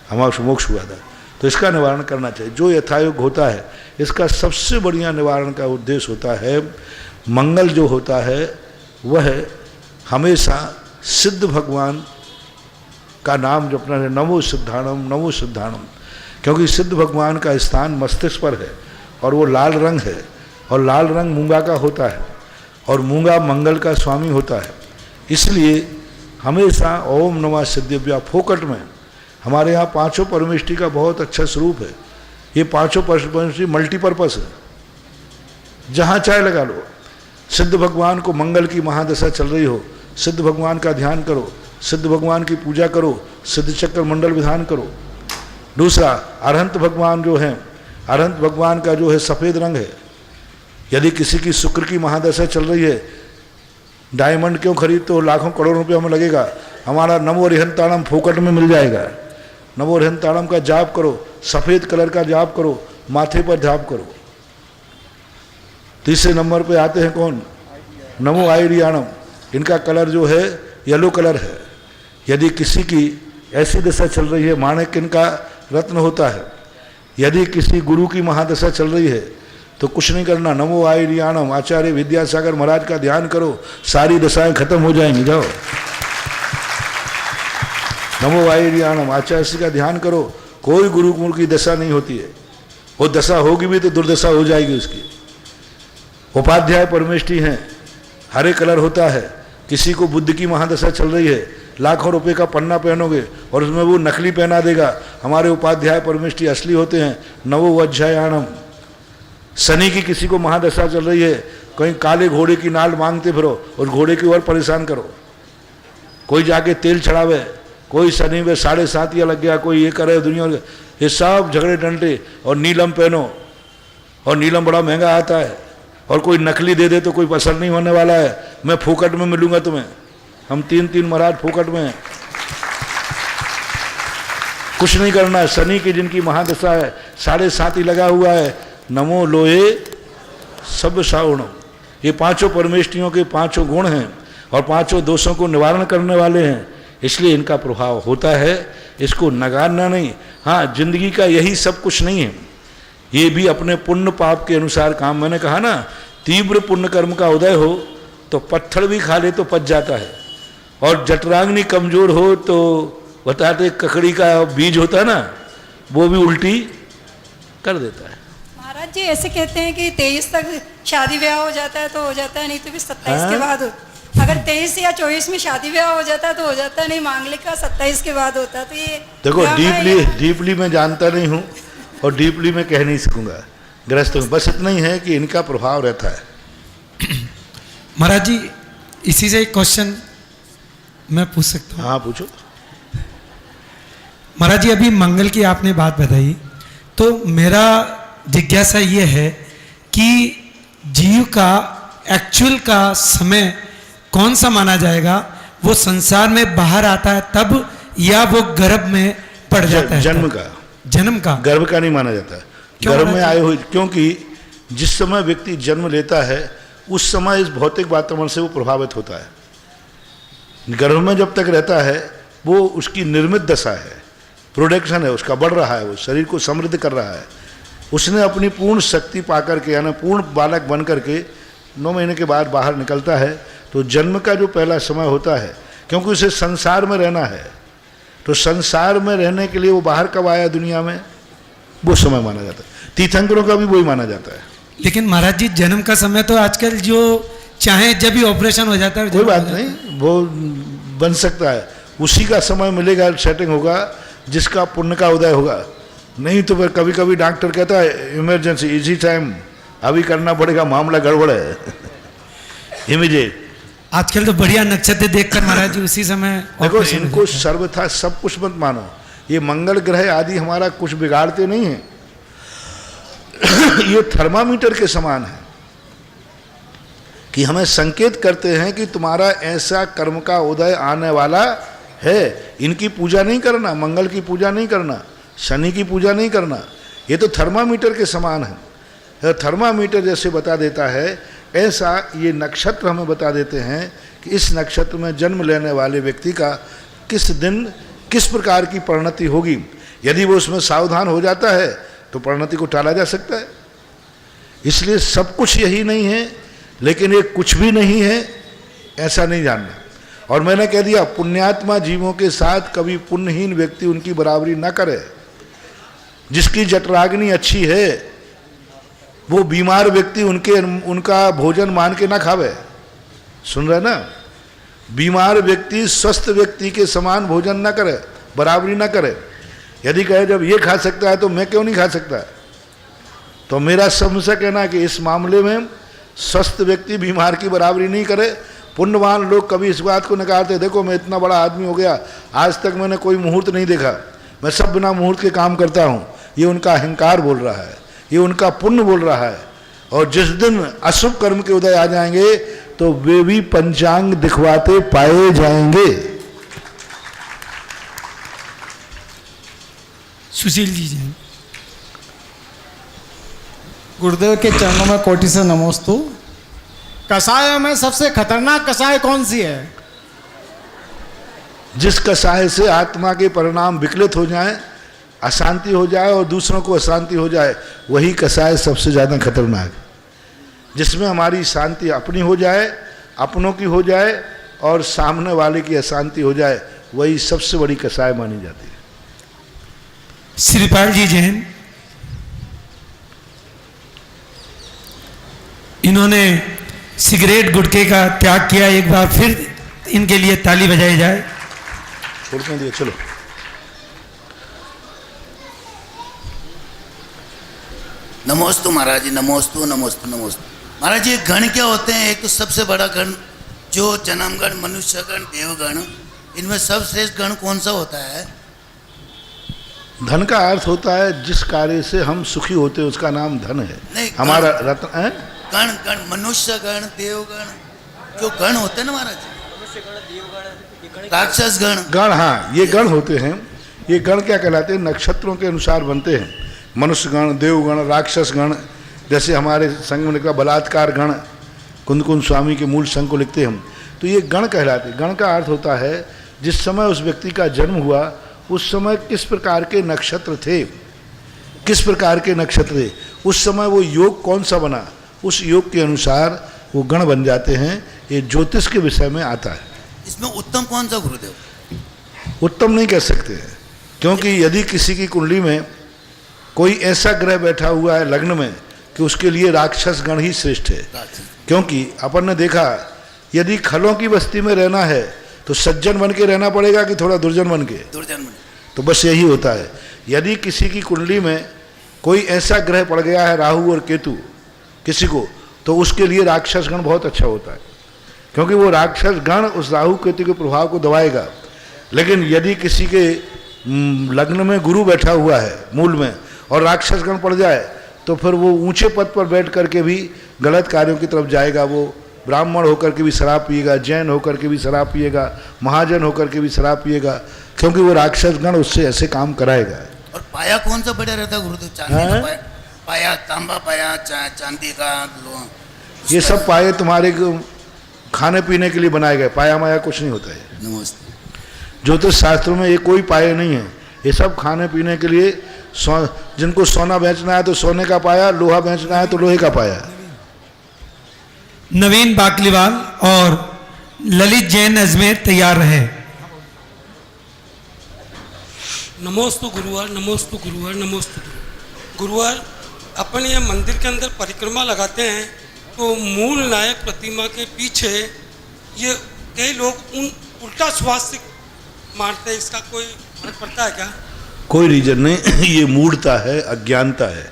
हमारा मोक्ष हुआ था तो इसका निवारण करना चाहिए। जो यथायोग होता है, इसका सबसे बढ़िया निवारण का उद्देश्य होता है, मंगल जो होता है वह हमेशा सिद्ध भगवान का नाम जपना है। नमो सिद्धाणम, नमो सिद्धाणम। क्योंकि सिद्ध भगवान का स्थान मस्तिष्क पर है और वो लाल रंग है, और लाल रंग मूंगा का होता है, और मूंगा मंगल का स्वामी होता है। इसलिए हमेशा ओम नमः सिद्धिभ्या फोकट में हमारे यहाँ पांचों परमेष्टि का बहुत अच्छा स्वरूप है। ये पांचों परमेष्टि मल्टीपर्पस है, जहाँ चाहे लगा लो। सिद्ध भगवान को मंगल की महादशा चल रही हो, सिद्ध भगवान का ध्यान करो, सिद्ध भगवान की पूजा करो, सिद्ध चक्र मंडल विधान करो। दूसरा, अरहंत भगवान जो हैं, अरहंत भगवान का जो है सफ़ेद रंग है। यदि किसी की शुक्र की महादशा चल रही है, डायमंड क्यों खरीदते हो, लाखों करोड़ों रुपये हमें लगेगा, हमारा नमो अरिहंताणम फोकट में मिल जाएगा। नमो अरिहंताणम का जाप करो, सफ़ेद कलर का जाप करो, माथे पर जाप करो। तीसरे नंबर पे आते हैं कौन? नमो आयरियाणम। इनका कलर जो है येलो कलर है। यदि किसी की ऐसी दशा चल रही है, माणिक इनका रत्न होता है। यदि किसी गुरु की महादशा चल रही है तो कुछ नहीं करना, नमो आयरियाणम आचार्य विद्यासागर महाराज का ध्यान करो, सारी दशाएं खत्म हो जाएंगी। जाओ। नमो वायुर्याणम, आचार्य श्री का ध्यान करो। कोई गुरुकुल की दशा नहीं होती है, वो दशा होगी भी तो दुर्दशा हो जाएगी उसकी। उपाध्याय परमेष्टि हैं, हरे कलर होता है। किसी को बुद्ध की महादशा चल रही है, लाखों रुपए का पन्ना पहनोगे और उसमें वो नकली पहना देगा। हमारे उपाध्याय परमेष्टि असली होते हैं। नवो अध्यायाणम। शनि की किसी को महादशा चल रही है, कहीं काले घोड़े की नाल मांगते फिरो और घोड़े की ओर परेशान करो। कोई जाके तेल चढ़ावे, कोई शनि में 7.5 लग गया, कोई ये करे दुनिया, ये सब झगड़े डंडे। और नीलम पहनो, और नीलम बड़ा महंगा आता है, और कोई नकली दे दे तो कोई असर नहीं होने वाला है। मैं फूकट में मिलूंगा तुम्हें, हम 3 महाराज फूकट में हैं। कुछ नहीं करना है। शनि की जिनकी महादशा है, 7.5 लगा हुआ है, नमो लोहे सब सावणम। ये 5 परमेष्टियों के 5 गुण हैं और 5 दोषों को निवारण करने वाले हैं, इसलिए इनका प्रभाव होता है। इसको नकारना नहीं। हाँ, जिंदगी का यही सब कुछ नहीं है, ये भी अपने पुण्य पाप के अनुसार काम। मैंने कहा ना, तीव्र पुण्य कर्म का उदय हो तो पत्थर भी खा ले तो पच जाता है, और जठराग्नि कमजोर हो तो बताते ककड़ी का बीज होता है ना, वो भी उल्टी कर देता है। महाराज जी ऐसे कहते हैं कि 23 तक शादी ब्याह हो जाता है तो हो जाता है, नहीं तो फिर 27 के बाद हो। अगर 23 या 24 में शादी ब्याह हो जाता है तो हो जाता है, नहीं मांगलिक का 27 के बाद होता है। तो ये देखो, डीपली मैं जानता नहीं हूँ और डीपली मैं कह नहीं सकूंगा गृहस्थ में। बस इतना ही है कि इनका प्रभाव रहता है। महाराज जी, इसी से एक क्वेश्चन मैं पूछ सकता हूँ? हाँ, पूछो। महाराज जी, अभी मंगल की आपने बात बताई, तो मेरा जिज्ञासा ये है कि जीव का एक्चुअल का समय कौन सा माना जाएगा? वो संसार में बाहर आता है तब, या वो गर्भ में पड़ जाता है? जन्म तब? का। जन्म का। गर्भ का नहीं माना जाता। गर्भ में आए हुए, क्योंकि जिस समय व्यक्ति जन्म लेता है उस समय इस भौतिक वातावरण से वो प्रभावित होता है। गर्भ में जब तक रहता है वो उसकी निर्मित दशा है, प्रोडक्शन है उसका, बढ़ रहा है, वो शरीर को समृद्ध कर रहा है। उसने अपनी पूर्ण शक्ति पा करके, यानी पूर्ण बालक बन करके 9 महीने के बाद बाहर निकलता है। तो जन्म का जो पहला समय होता है, क्योंकि उसे संसार में रहना है, तो संसार में रहने के लिए वो बाहर कब आया दुनिया में, वो समय माना जाता है। तीर्थंकरों का भी वही माना जाता है। लेकिन महाराज जी, जन्म का समय तो आजकल जो चाहे जब भी ऑपरेशन हो जाता है, कोई बात नहीं, वो बन सकता है। उसी का समय मिलेगा, सेटिंग होगा, जिसका पुण्य का उदय होगा। नहीं तो फिर कभी कभी डॉक्टर कहता है इमरजेंसी, इजी टाइम, अभी करना पड़ेगा, मामला गड़बड़ है, इमीडिएट। आजकल तो बढ़िया नक्षत्र देखकर महाराज जी उसी समय देखो, ऑपरेशन हो इनको जाता है। सर्वथा सब कुछ मत मानो। ये मंगल ग्रह आदि हमारा कुछ बिगाड़ते नहीं है। ये थर्मामीटर के समान है कि हमें संकेत करते हैं कि तुम्हारा ऐसा कर्म का उदय आने वाला है। इनकी पूजा नहीं करना, मंगल की पूजा नहीं करना, शनि की पूजा नहीं करना। ये तो थर्मामीटर के समान है। थर्मामीटर जैसे बता देता है, ऐसा ये नक्षत्र हमें बता देते हैं कि इस नक्षत्र में जन्म लेने वाले व्यक्ति का किस दिन किस प्रकार की परिणति होगी। यदि वो उसमें सावधान हो जाता है तो परिणति को टाला जा सकता है। इसलिए सब कुछ यही नहीं है, लेकिन ये कुछ भी नहीं है ऐसा नहीं जानना। और मैंने कह दिया, पुण्यात्मा जीवों के साथ कभी पुण्यहीन व्यक्ति उनकी बराबरी न करे। जिसकी जठराग्नि अच्छी है वो बीमार व्यक्ति उनका भोजन मान के ना खावे। सुन रहे ना? बीमार व्यक्ति स्वस्थ व्यक्ति के समान भोजन ना करे, बराबरी ना करे। यदि कहे जब ये खा सकता है तो मैं क्यों नहीं खा सकता, तो मेरा सबसे कहना है कि इस मामले में स्वस्थ व्यक्ति बीमार की बराबरी नहीं करे। पुण्यवान लोग कभी इस बात को नकारते, देखो मैं इतना बड़ा आदमी हो गया, आज तक मैंने कोई मुहूर्त नहीं देखा, मैं सब बिना मुहूर्त के काम करता हूँ। ये उनका अहंकार बोल रहा है, ये उनका पुण्य बोल रहा है। और जिस दिन अशुभ कर्म के उदय आ जाएंगे तो वे भी पंचांग दिखवाते पाए जाएंगे। सुशील जी जी। गुरुदेव के चरणों में कोटि से नमोस्तु। कसाय में सबसे खतरनाक कसाय कौन सी है? जिस कसाय से आत्मा के परिणाम विकलित हो जाए, अशांति हो जाए और दूसरों को अशांति हो जाए, वही कसाय सबसे ज़्यादा खतरनाक है। जिसमें हमारी शांति अपनी हो जाए, अपनों की हो जाए और सामने वाले की अशांति हो जाए, वही सबसे बड़ी कसाय मानी जाती है। श्रीपाल जी जैन, इन्होंने सिगरेट गुटखे का त्याग किया, एक बार फिर इनके लिए ताली बजाई जाए। छोड़ने दिए, चलो। नमोस्तु महाराज जी, नमोस्तु नमोस्तु नमोस्तु। महाराज जी, गण क्या होते हैं? एक तो सबसे बड़ा गण जो जन्म गण, मनुष्य गण, देवगण, इनमें सबश्रेष्ठ गण कौन सा होता है? धन का अर्थ होता है जिस कार्य से हम सुखी होते हैं उसका नाम धन है। नहीं, हमारा रत्न है गण, गण मनुष्य गण, देवगण, जो गण होते हैं ना महाराज, राक्षस गण। गण, हाँ, ये गण होते हैं। ये गण क्या कहलाते हैं? नक्षत्रों के अनुसार बनते हैं। मनुष्य गण, देवगण, राक्षस गण। जैसे हमारे संघ में निकला बलात्कार गण, कुंद स्वामी के मूल संघ को लिखते हैं हम, तो ये गण कहलाते हैं। गण का अर्थ होता है जिस समय उस व्यक्ति का जन्म हुआ उस समय किस प्रकार के नक्षत्र थे, किस प्रकार के नक्षत्र थे, उस समय वो योग कौन सा बना, उस योग के अनुसार वो गण बन जाते हैं। ये ज्योतिष के विषय में आता है। इसमें उत्तम कौन सा गुरुदेव? उत्तम नहीं कह सकते हैं, क्योंकि यदि किसी की कुंडली में कोई ऐसा ग्रह बैठा हुआ है लग्न में कि उसके लिए राक्षस गण ही श्रेष्ठ है। क्योंकि अपन ने देखा, यदि खलों की बस्ती में रहना है तो सज्जन बन के रहना पड़ेगा कि थोड़ा दुर्जन बन के? दुर्जन बन। तो बस यही होता है। यदि किसी की कुंडली में कोई ऐसा ग्रह पड़ गया है, राहु और केतु किसी को, तो उसके लिए राक्षस गण बहुत अच्छा होता है, क्योंकि वो राक्षस गण उस राहु केतु के प्रभाव को दबाएगा। लेकिन यदि किसी के लग्न में गुरु बैठा हुआ है मूल में और राक्षस गण पड़ जाए तो फिर वो ऊंचे पद पर बैठ करके भी गलत कार्यों की तरफ जाएगा। वो ब्राह्मण होकर के भी शराब पिएगा, जैन होकर के भी शराब पिएगा, महाजन होकर के भी शराब पिएगा, क्योंकि वो राक्षस गण उससे ऐसे काम कराएगा। और पाया कौन सा बढ़िया रहता है गुरुदेव? चांदी का पाया, पाया तांबा पाया, चांदी का ये सब पाए तुम्हारे खाने पीने के लिए बनाए गए, पाया माया कुछ नहीं होता है। नमस्ते। ज्योतिष शास्त्रों में ये कोई पाए नहीं है, ये सब खाने पीने के लिए। जिनको सोना बेचना है तो सोने का पाया, लोहा बेचना है तो लोहे का पाया। नवीन बाकलीवाल और ललित जैन अजमेर तैयार रहे। नमोस्तु गुरुवार, नमोस्तु गुरुवार, नमोस्तु गुरुवार। अपन ये मंदिर के अंदर परिक्रमा लगाते हैं तो मूल नायक प्रतिमा के पीछे ये कई लोग उन उल्टा श्वास से मारते हैं, इसका कोई फर्क पड़ता है क्या? कोई रीजन नहीं। ये मूढ़ता है, अज्ञानता है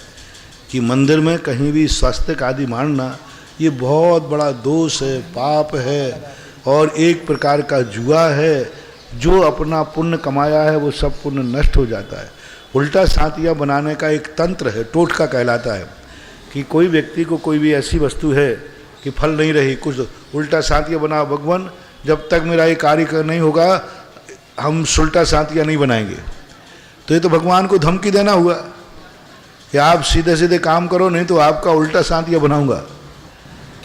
कि मंदिर में कहीं भी स्वास्तिक आदि मारना ये बहुत बड़ा दोष है, पाप है और एक प्रकार का जुआ है। जो अपना पुण्य कमाया है वो सब पुण्य नष्ट हो जाता है। उल्टा सांतियाँ बनाने का एक तंत्र है, टोटका कहलाता है, कि कोई व्यक्ति को कोई भी ऐसी वस्तु है कि फल नहीं रही, कुछ उल्टा सांतियाँ बनाओ, भगवान जब तक मेरा ये कार्य नहीं होगा हम उल्टा सांतियाँ नहीं बनाएंगे। तो ये तो भगवान को धमकी देना हुआ कि आप सीधे सीधे काम करो, नहीं तो आपका उल्टा सांतियाँ बनाऊंगा।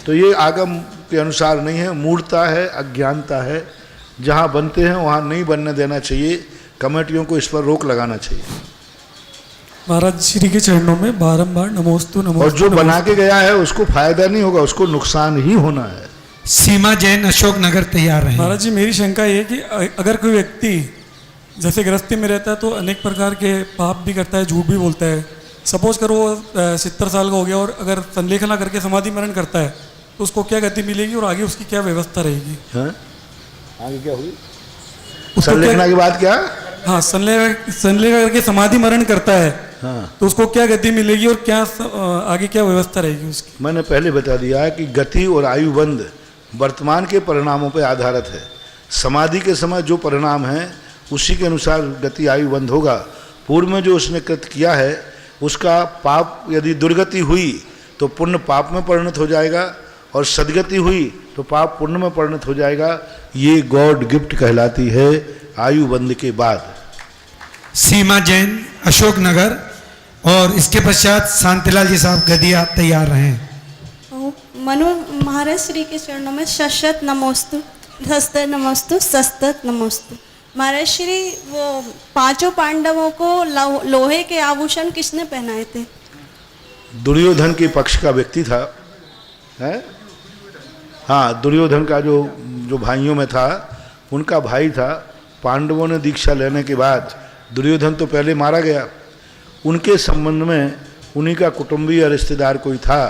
तो ये आगम के अनुसार नहीं है, मूढ़ता है, अज्ञानता है। जहाँ बनते हैं वहाँ नहीं बनने देना चाहिए, कमेटियों को इस पर रोक लगाना चाहिए। महाराज श्री के चरणों में बारंबार नमोस्तु नमोस्तु। और जो बना के गया है उसको फायदा नहीं होगा, उसको नुकसान ही होना है। सीमा जैन अशोक नगर तैयार रहे। महाराज जी, मेरी शंका ये है कि अगर कोई व्यक्ति जैसे गृहस्थी में रहता है तो अनेक प्रकार के पाप भी करता है, झूठ भी बोलता है। सपोज करो 70 साल का हो गया और अगर संलेखना करके समाधि मरण करता है तो उसको क्या गति मिलेगी और आगे उसकी क्या व्यवस्था रहेगी? हाँ? आगे क्या होगी? संलेखना के बाद क्या? हाँ, संलेखा करके समाधि मरण करता है, हाँ, तो उसको क्या गति मिलेगी और क्या आगे क्या व्यवस्था रहेगी उसकी? मैंने पहले बता दिया कि गति और आयुबंध वर्तमान के परिणामों पर आधारित है। समाधि के समय जो परिणाम है उसी के अनुसार गति आयुबंध होगा। पूर्व में जो उसने कृत किया है उसका पाप यदि दुर्गति हुई तो पुण्य पाप में परिणत हो जाएगा और सदगति हुई तो पाप पुण्य में परिणत हो जाएगा। ये गॉड गिफ्ट कहलाती है आयुबंध के बाद। सीमा जैन अशोक नगर और इसके पश्चात शांतिलाल जी साहब गदिया तैयार रहे। मनु महाराज श्री के चरणों में शशत नमोस्तु, धस्त नमोस्तु, सस्तत नमोस्तु। महाराज श्री, वो पांचों पांडवों को लोहे के आभूषण किसने पहनाए थे? दुर्योधन के पक्ष का व्यक्ति था, है? हाँ, दुर्योधन का जो भाइयों में था उनका भाई था, पांडवों ने दीक्षा लेने के बाद दुर्योधन तो पहले मारा गया, उनके संबंध में उन्हीं का कुटुंबी या रिश्तेदार कोई था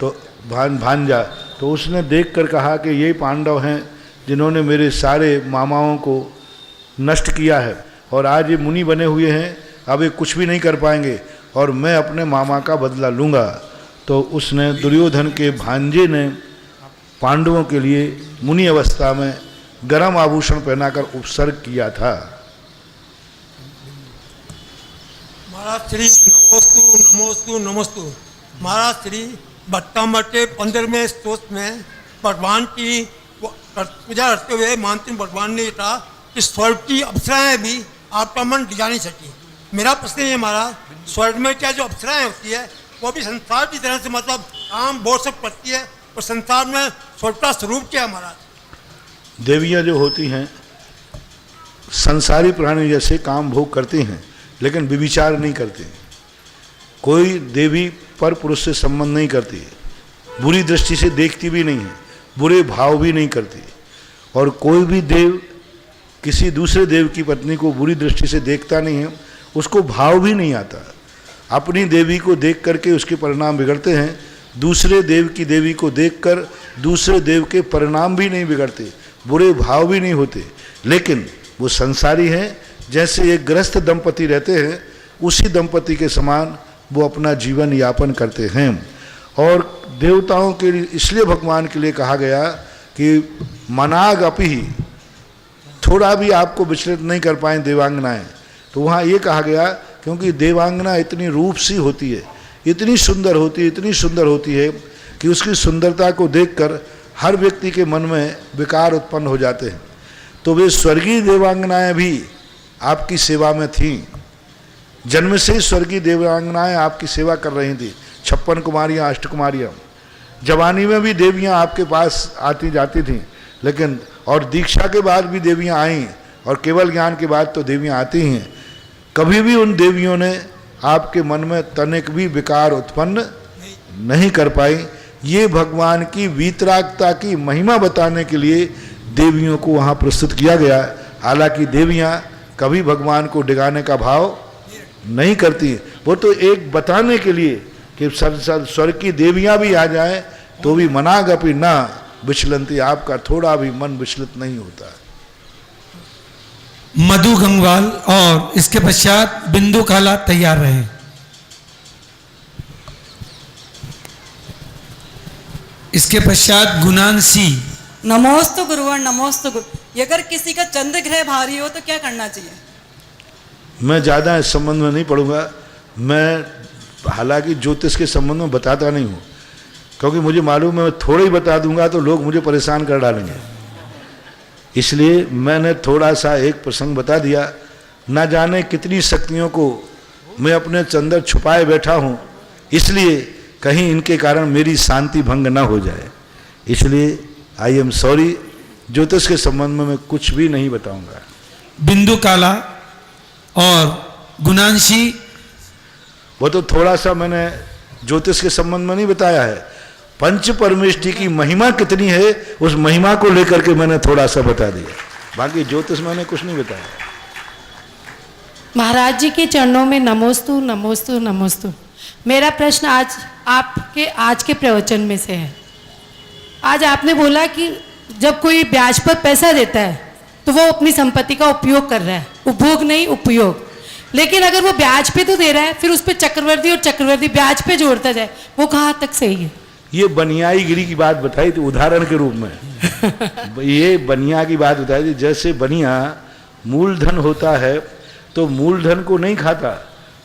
तो भांजा, तो उसने देखकर कहा कि ये पांडव हैं जिन्होंने मेरे सारे मामाओं को नष्ट किया है और आज ये मुनि बने हुए हैं, अब ये कुछ भी नहीं कर पाएंगे और मैं अपने मामा का बदला लूँगा। तो उसने दुर्योधन के भांजे ने पांडवों के लिए मुनि अवस्था में गरम आभूषण पहनाकर उपसर्ग किया था। महाराज श्री नमोस्तु नमोस्तु नमोस्तु। महाराज श्री भट्टा मटे 15वें स्तोत्र में भगवान की पूजा करते हुए मानते भगवान ने कहा कि स्वर्ग की अप्सराएं भी आपका मन डिजा नहीं सकी। मेरा प्रश्न ये महाराज, स्वर्ग में क्या जो अप्सराएं होती है वो भी संसार की तरह से मतलब काम बोल सब करती है और संसार में स्वर्ग का स्वरूप क्या है महाराज? देवियाँ जो होती हैं संसारी प्राणी जैसे काम भोग करती हैं लेकिन विविचार नहीं करती। कोई देवी पर पुरुष से संबंध नहीं करती, बुरी दृष्टि से देखती भी नहीं है, बुरे भाव भी नहीं करती। और कोई भी देव किसी दूसरे देव की पत्नी को बुरी दृष्टि से देखता नहीं है, उसको भाव भी नहीं आता। अपनी देवी को देख करके उसके परिणाम बिगड़ते हैं, दूसरे देव की देवी को देखकर दूसरे देव के परिणाम भी नहीं बिगड़ते, बुरे भाव भी नहीं होते। लेकिन वो संसारी हैं, जैसे एक गृहस्थ दंपति रहते हैं उसी दंपति के समान वो अपना जीवन यापन करते हैं। और देवताओं के लिए इसलिए भगवान के लिए कहा गया कि मनाग अपि ही, थोड़ा भी आपको विचलित नहीं कर पाए देवांगनाएं। तो वहाँ ये कहा गया क्योंकि देवांगना इतनी रूप सी होती है, इतनी सुंदर होती है, इतनी सुंदर होती है कि उसकी सुंदरता को देखकर हर व्यक्ति के मन में विकार उत्पन्न हो जाते हैं। तो वे स्वर्गीय देवांगनाएं भी आपकी सेवा में थीं, जन्म से स्वर्गीय देवांगनाएं आपकी सेवा कर रही थी। 56 कुमारियाँ, अष्टकुमारियाँ, जवानी में भी देवियाँ आपके पास आती जाती थीं, लेकिन और दीक्षा के बाद भी देवियाँ आईं और केवल ज्ञान के बाद तो देवियाँ आती हैं। कभी भी उन देवियों ने आपके मन में तनिक भी विकार उत्पन्न नहीं कर पाई। ये भगवान की वीतरागता की महिमा बताने के लिए देवियों को वहाँ प्रस्तुत किया गया। हालांकि देवियाँ कभी भगवान को डिगाने का भाव नहीं करती, वो तो एक बताने के लिए कि स्वर्ग की देवियाँ भी आ जाएं तो भी मनागपि ना विचलंती, आपका थोड़ा भी मन विचलित नहीं होता। मधु गंगवाल और इसके पश्चात बिंदु काला तैयार रहे। इसके पश्चात गुणांशी। नमोस्तु गुरुवर नमोस्तु गुरु। अगर किसी का चंद्र ग्रह भारी हो तो क्या करना चाहिए? मैं ज़्यादा इस संबंध में नहीं पढ़ूंगा। मैं हालांकि ज्योतिष के संबंध में बताता नहीं हूँ, क्योंकि मुझे मालूम है मैं थोड़ा ही बता दूंगा तो लोग मुझे परेशान कर डालेंगे। इसलिए मैंने थोड़ा सा एक प्रसंग बता दिया। ना जाने कितनी शक्तियों को मैं अपने अंदर छुपाए बैठा हूँ, इसलिए कहीं इनके कारण मेरी शांति भंग ना हो जाए। इसलिए आई एम सॉरी, ज्योतिष के संबंध में मैं कुछ भी नहीं बताऊंगा। बिंदु काला और गुणांशी, वो तो थोड़ा सा मैंने ज्योतिष के संबंध में नहीं बताया है। पंच परमेष्टि की महिमा कितनी है उस महिमा को लेकर के मैंने थोड़ा सा बता दिया, बाकी ज्योतिष मैंने कुछ नहीं बताया। महाराज जी के चरणों में नमोस्तु नमोस्तु नमोस्तु। मेरा प्रश्न आज के प्रवचन में से है। आज आपने बोला कि जब कोई ब्याज पर पैसा देता है तो वो अपनी संपत्ति का उपयोग कर रहा है, उपभोग नहीं उपयोग। लेकिन अगर वो ब्याज पे तो दे रहा है, फिर उस पर चक्रवर्ती और चक्रवर्ती ब्याज पे जोड़ता जाए, वो कहाँ तक सही है? ये बनियाईगिरी की बात बताई थी उदाहरण के रूप में। ये बनिया की बात बताई थी। जैसे बनिया मूलधन होता है तो मूलधन को नहीं खाता,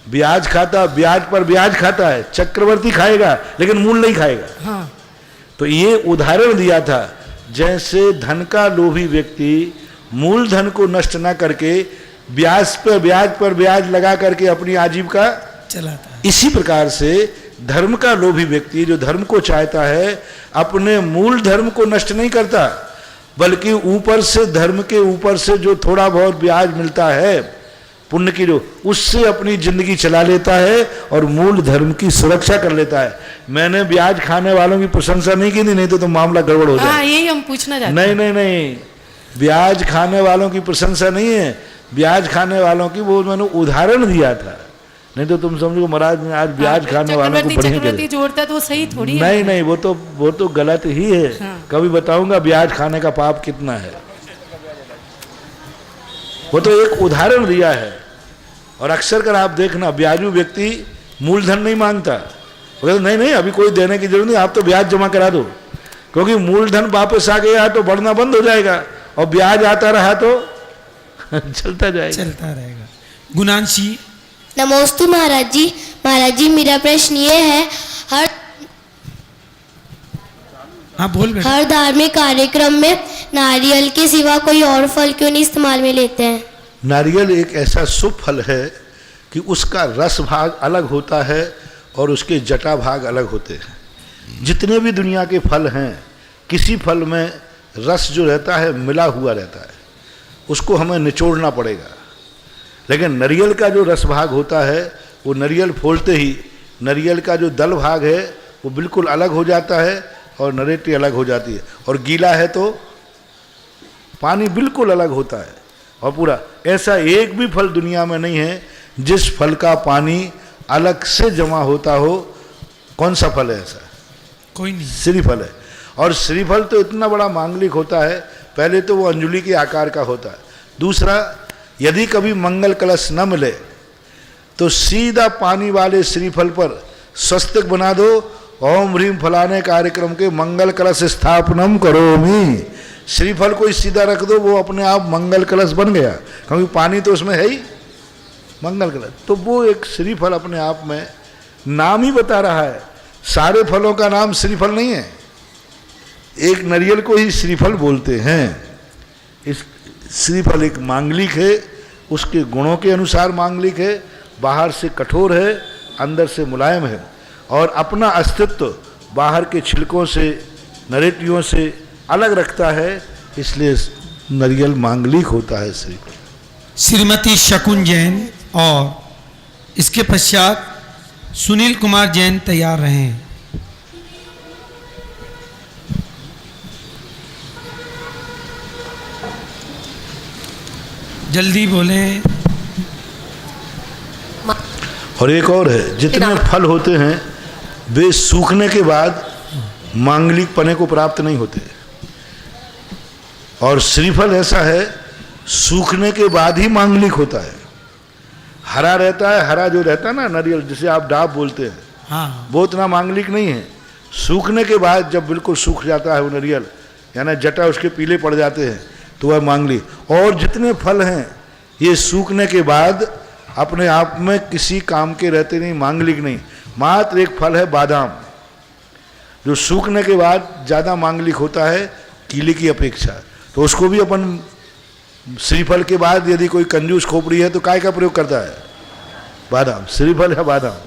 ब्याज खाता, ब्याज पर ब्याज खाता है। चक्रवर्ती खाएगा लेकिन मूल नहीं खाएगा। हाँ। तो ये उदाहरण दिया था, जैसे धन का लोभी व्यक्ति मूलधन को नष्ट ना करके ब्याज पर ब्याज लगा करके अपनी आजीविका चलाता है, इसी प्रकार से धर्म का लोभी व्यक्ति जो धर्म को चाहता है अपने मूल धर्म को नष्ट नहीं करता, बल्कि ऊपर से धर्म के ऊपर से जो थोड़ा बहुत ब्याज मिलता है पुण्य की, जो उससे अपनी जिंदगी चला लेता है और मूल धर्म की सुरक्षा कर लेता है। मैंने ब्याज खाने वालों की प्रशंसा नहीं की थी, नहीं तो मामला गड़बड़ हो जाए। यही हम पूछना चाहते नहीं, ब्याज खाने वालों की प्रशंसा नहीं है, ब्याज खाने वालों की वो मैंने उदाहरण दिया था, नहीं तो तुम समझो महाराज ने आज ब्याज खाने वालों को बढ़िया जोड़ता तो सही थोड़ी है। नहीं नहीं, वो तो गलत ही है। कभी बताऊंगा ब्याज खाने का पाप कितना है, वो तो एक उदाहरण दिया है। और अक्सर कर आप देखना ब्याजू व्यक्ति मूलधन नहीं मांगता, नहीं नहीं अभी कोई देने की जरूरत नहीं, आप तो ब्याज जमा करा दो, क्योंकि मूलधन वापस आ गया तो बढ़ना बंद हो जाएगा और ब्याज आता रहा तो चलता रहेगा। गुणांशी। नमोस्तु महाराज जी। महाराज जी मेरा प्रश्न ये है, हर धार्मिक कार्यक्रम में नारियल के सिवा कोई और फल क्यों नहीं इस्तेमाल में लेते हैं? नारियल एक ऐसा शुभ फल है कि उसका रस भाग अलग होता है और उसके जटा भाग अलग होते हैं। जितने भी दुनिया के फल हैं, किसी फल में रस जो रहता है मिला हुआ रहता है, उसको हमें निचोड़ना पड़ेगा। लेकिन नारियल का जो रस भाग होता है, वो नारियल फोड़ते ही नारियल का जो दल भाग है वो बिल्कुल अलग हो जाता है और नरेटी अलग हो जाती है, और गीला है तो पानी बिल्कुल अलग होता है। और पूरा ऐसा एक भी फल दुनिया में नहीं है जिस फल का पानी अलग से जमा होता हो। कौन सा फल है ऐसा? कोई नहीं। श्रीफल है। और श्रीफल तो इतना बड़ा मांगलिक होता है, पहले तो वो अंजुली के आकार का होता है, दूसरा यदि कभी मंगल कलश न मिले तो सीधा पानी वाले श्रीफल पर स्वस्तिक बना दो, ओम ह्रीम फलाने कार्यक्रम के मंगल कलश स्थापनम करोमि। श्रीफल को सीधा रख दो, वो अपने आप मंगल कलश बन गया, क्योंकि पानी तो उसमें है ही मंगल कलश। तो वो एक श्रीफल अपने आप में नाम ही बता रहा है। सारे फलों का नाम श्रीफल नहीं है, एक नारियल को ही श्रीफल बोलते हैं। इस श्रीफल एक मांगलिक है, उसके गुणों के अनुसार मांगलिक है, बाहर से कठोर है, अंदर से मुलायम है, और अपना अस्तित्व बाहर के छिलकों से, नरेटियों से अलग रखता है, इसलिए नारियल मांगलिक होता है श्रीफल। श्रीमती शकुन जैन और इसके पश्चात सुनील कुमार जैन तैयार रहें। जल्दी बोलें। और एक और है, जितने फल होते हैं वे सूखने के बाद मांगलिक पने को प्राप्त नहीं होते, और श्रीफल ऐसा है सूखने के बाद ही मांगलिक होता है। हरा रहता है, हरा जो रहता है ना नारियल, जिसे आप डाब बोलते हैं, हाँ, वो उतना मांगलिक नहीं है। सूखने के बाद जब बिल्कुल सूख जाता है वो नारियल, यानी जटा उसके पीले पड़ जाते हैं, तो वह मांगलिक। और जितने फल हैं ये सूखने के बाद अपने आप में किसी काम के रहते नहीं, मांगलिक नहीं। मात्र एक फल है बादाम, जो सूखने के बाद ज़्यादा मांगलिक होता है कीले की अपेक्षा, तो उसको भी अपन श्रीफल के बाद यदि कोई कंजूस खोपड़ी है तो काय का प्रयोग करता है? बादाम। श्रीफल है बादाम।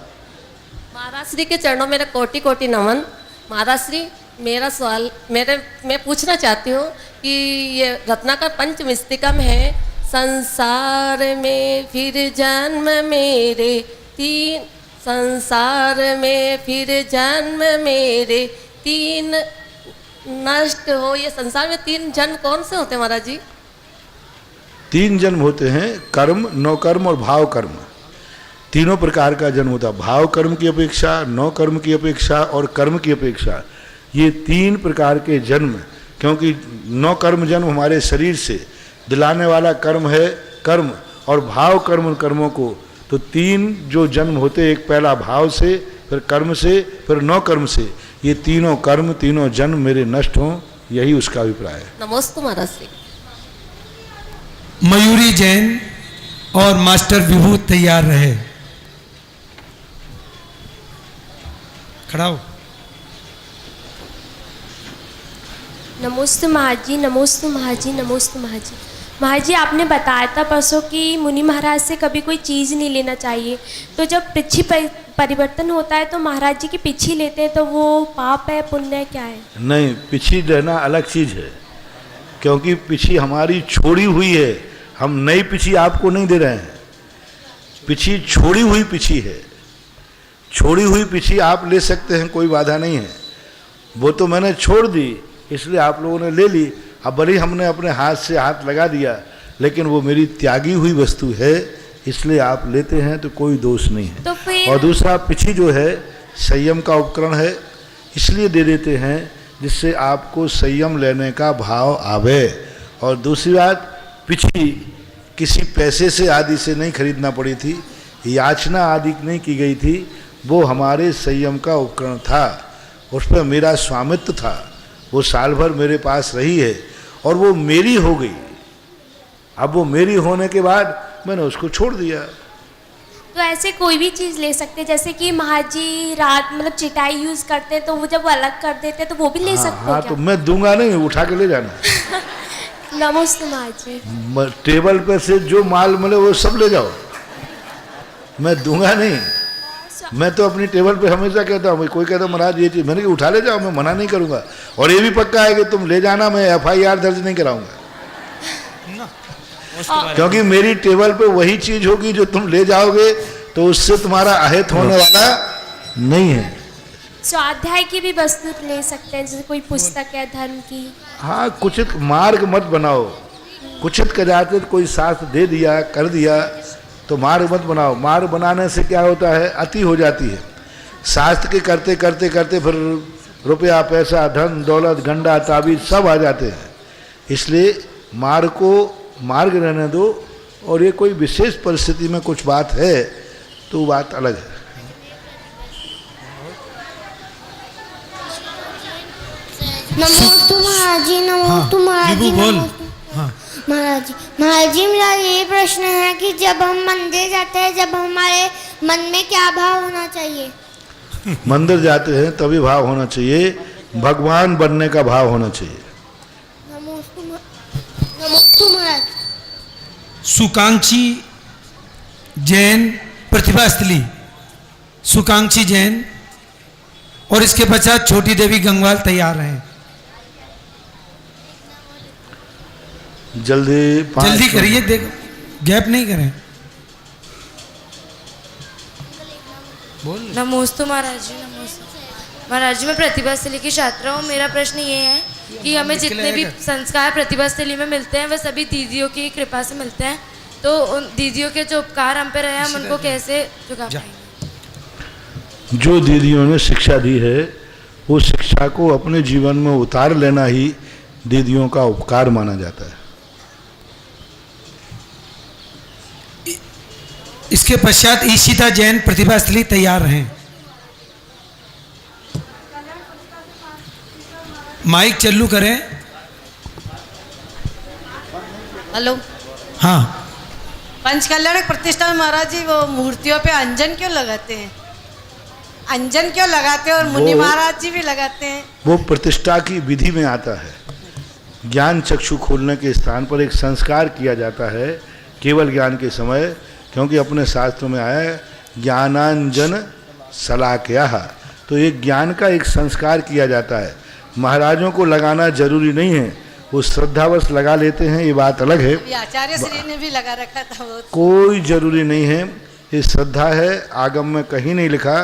महाराज श्री के चरणों में कोटि कोटि नमन। महाराज श्री, मेरा सवाल मैं पूछना चाहती हूँ कि ये रत्नाकर पंचमस्तिका में है, संसार में फिर जन्म मेरे तीन, संसार में फिर जन्म मेरे तीन नष्ट हो। ये संसार में तीन जन्म कौन से होते हैं महाराज जी? तीन जन्म होते हैं, कर्म, नौ कर्म और भाव कर्म। तीनों प्रकार का जन्म होता है, भाव कर्म की अपेक्षा, नौ कर्म की अपेक्षा और कर्म की अपेक्षा। ये तीन प्रकार के जन्म, क्योंकि नौ कर्म जन्म हमारे शरीर से दिलाने वाला कर्म है कर्म, और भाव कर्म कर्मों को, तो तीन जो जन्म होते, एक पहला भाव से, फिर कर्म से, फिर नौ कर्म से। ये तीनों कर्म, तीनों जन्म मेरे नष्ट हों, यही उसका अभिप्राय है। नमस्ते महाराज श्री। मयूरी जैन और मास्टर विभूत तैयार रहे। खड़ा हो। नमोस्तु महाराज जी, नमोस्तु महाराज जी, नमोस्तु महाराज जी। महाराज जी, आपने बताया था परसों कि मुनि महाराज से कभी कोई चीज़ नहीं लेना चाहिए, तो जब पिछी परिवर्तन होता है तो महाराज जी की पिछी लेते हैं, तो वो पाप है पुण्य है, क्या है? नहीं, पिछी रहना अलग चीज़ है, क्योंकि पिछी हमारी छोड़ी हुई है, हम नई पिछी आपको नहीं दे रहे हैं। पिछी छोड़ी हुई पिछी है, छोड़ी हुई पिछी आप ले सकते हैं, कोई बाधा नहीं है। वो तो मैंने छोड़ दी इसलिए आप लोगों ने ले ली, अब भले ही हमने अपने हाथ से हाथ लगा दिया, लेकिन वो मेरी त्यागी हुई वस्तु है, इसलिए आप लेते हैं तो कोई दोष नहीं है। तो फिर और दूसरा पिछी जो है संयम का उपकरण है, इसलिए दे देते हैं जिससे आपको संयम लेने का भाव आवे। और दूसरी बात, पिछी किसी पैसे से आदि से नहीं खरीदना पड़ी थी, याचना आदि नहीं की गई थी, वो हमारे संयम का उपकरण था, उस पर मेरा स्वामित्व था, वो साल भर मेरे पास रही है और वो मेरी हो गई। अब वो मेरी होने के बाद मैंने उसको छोड़ दिया। तो ऐसे कोई भी चीज़ ले सकते हैं, जैसे कि महाजी रात मतलब चिटाई यूज़ करते हैं तो वो जब अलग कर देते हैं तो वो भी ले सकते हो हाँ, क्या? तो मैं दूंगा नहीं, उठा के ले जाना। नमस्ते महाजी। टेबल पे से जो माल मिले वो सब ले जाओ, मैं दूंगा नहीं। मैं तो अपनी टेबल पे हमेशा कहता हूँ, कोई कहता महाराज ये चीज़, मैंने कहा उठा ले जाओ, मैं मना नहीं करूँगा। और ये भी पक्का है कि तुम ले जाना, मैं FIR दर्ज नहीं कराऊंगा, क्योंकि मेरी टेबल पे वही चीज़ होगी जो तुम ले जाओगे, तो उससे तुम्हारा अहित होने वाला नहीं है। स्वाध्याय की भी वस्तु ले सकते हैं, जैसे कोई पुस्तक है धर्म की। हाँ, कुचित मार्ग मत बनाओ, कुचित कदाचित कोई शास्त्र दे दिया कर दिया तो मार्ग मत बनाओ। मार्ग बनाने से क्या होता है, अति हो जाती है। शास्त्र के करते करते करते फिर रुपया पैसा धन दौलत गंडा ताबीज सब आ जाते हैं। इसलिए मार्ग को मार्ग रहने दो, और ये कोई विशेष परिस्थिति में कुछ बात है तो बात अलग है। नमोस्तु महाराज जी, नमोस्तु महाराज जी, महाराज जी। महाराज जी, मेरा ये प्रश्न है कि जब हम मंदिर जाते हैं, जब हमारे मन में क्या भाव होना चाहिए? मंदिर जाते हैं तभी भाव होना चाहिए, भगवान बनने का भाव होना चाहिए। नमोस्तु महाराज। सुकांक्षी जैन प्रतिभास्थली, सुकांक्षी जैन, और इसके पश्चात छोटी देवी गंगवाल तैयार हैं। जल्दी करिए, देख गैप नहीं करें। नमोस्तु महाराज जी, नमोस्तु महाराज जी। मैं प्रतिभास्थली की छात्रा हूँ। मेरा प्रश्न ये है कि हमें जितने भी संस्कार प्रतिभास्थली में मिलते हैं वह सभी दीदियों की कृपा से मिलते हैं, तो उन दीदियों के जो उपकार हम पे रहे हैं हम उनको कैसे चुका पाएंगे? जो दीदियों ने शिक्षा दी है वो शिक्षा को अपने जीवन में उतार लेना ही दीदियों का उपकार माना जाता है। इसके पश्चात ईशिता जैन प्रतिभास्थली तैयार हैं। माइक चालू करें। हेलो। हाँ। पंचकल्याणक प्रतिष्ठान महाराज जी, वो मूर्तियों पे अंजन क्यों लगाते हैं? अंजन क्यों लगाते हैं? और मुनि महाराज जी भी लगाते हैं। वो प्रतिष्ठा की विधि में आता है। ज्ञान चक्षु खोलने के स्थान पर एक संस्कार किया जाता है केवल ज्ञान के समय, क्योंकि अपने शास्त्रों में आया है ज्ञानांजन शलाकयाः, तो एक ज्ञान का एक संस्कार किया जाता है। महाराजों को लगाना जरूरी नहीं है, वो श्रद्धावश लगा लेते हैं, ये बात अलग है। आचार्य श्री ने भी लगा रखा था वो। कोई जरूरी नहीं है, ये श्रद्धा है। आगम में कहीं नहीं लिखा,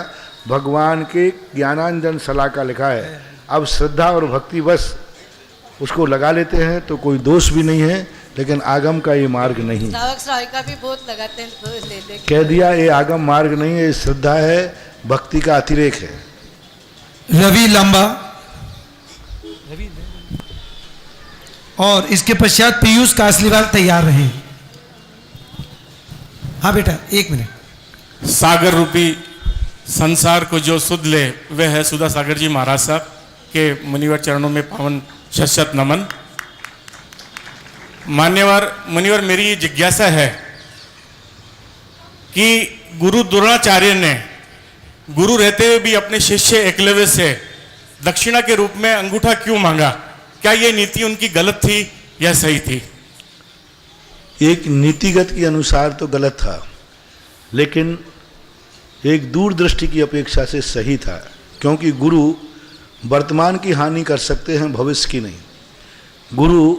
भगवान के ज्ञानांजन शलाका लिखा है। अब श्रद्धा और भक्ति बस उसको लगा लेते हैं तो कोई दोष भी नहीं है, लेकिन आगम का ये मार्ग नहीं। श्रावक श्राविका भी बहुत लगाते हैं, तो ले कह दिया ये आगम मार्ग नहीं है, ये श्रद्धा है, भक्ति का अतिरेक है। रवि लंबा, और इसके पश्चात पीयूष कासलीवाल तैयार रहे। हाँ बेटा, एक मिनट। सागर रूपी संसार को जो सुध ले वह है सुधा सागर जी महाराज साहब के मुनिवर चरणों में पावन शत नमन। मान्यवर मुनिवर, मेरी ये जिज्ञासा है कि गुरु द्रोणाचार्य ने गुरु रहते हुए भी अपने शिष्य एकलव्य से दक्षिणा के रूप में अंगूठा क्यों मांगा? क्या ये नीति उनकी गलत थी या सही थी? एक नीतिगत के अनुसार तो गलत था, लेकिन एक दूरदृष्टि की अपेक्षा से सही था, क्योंकि गुरु वर्तमान की हानि कर सकते हैं, भविष्य की नहीं। गुरु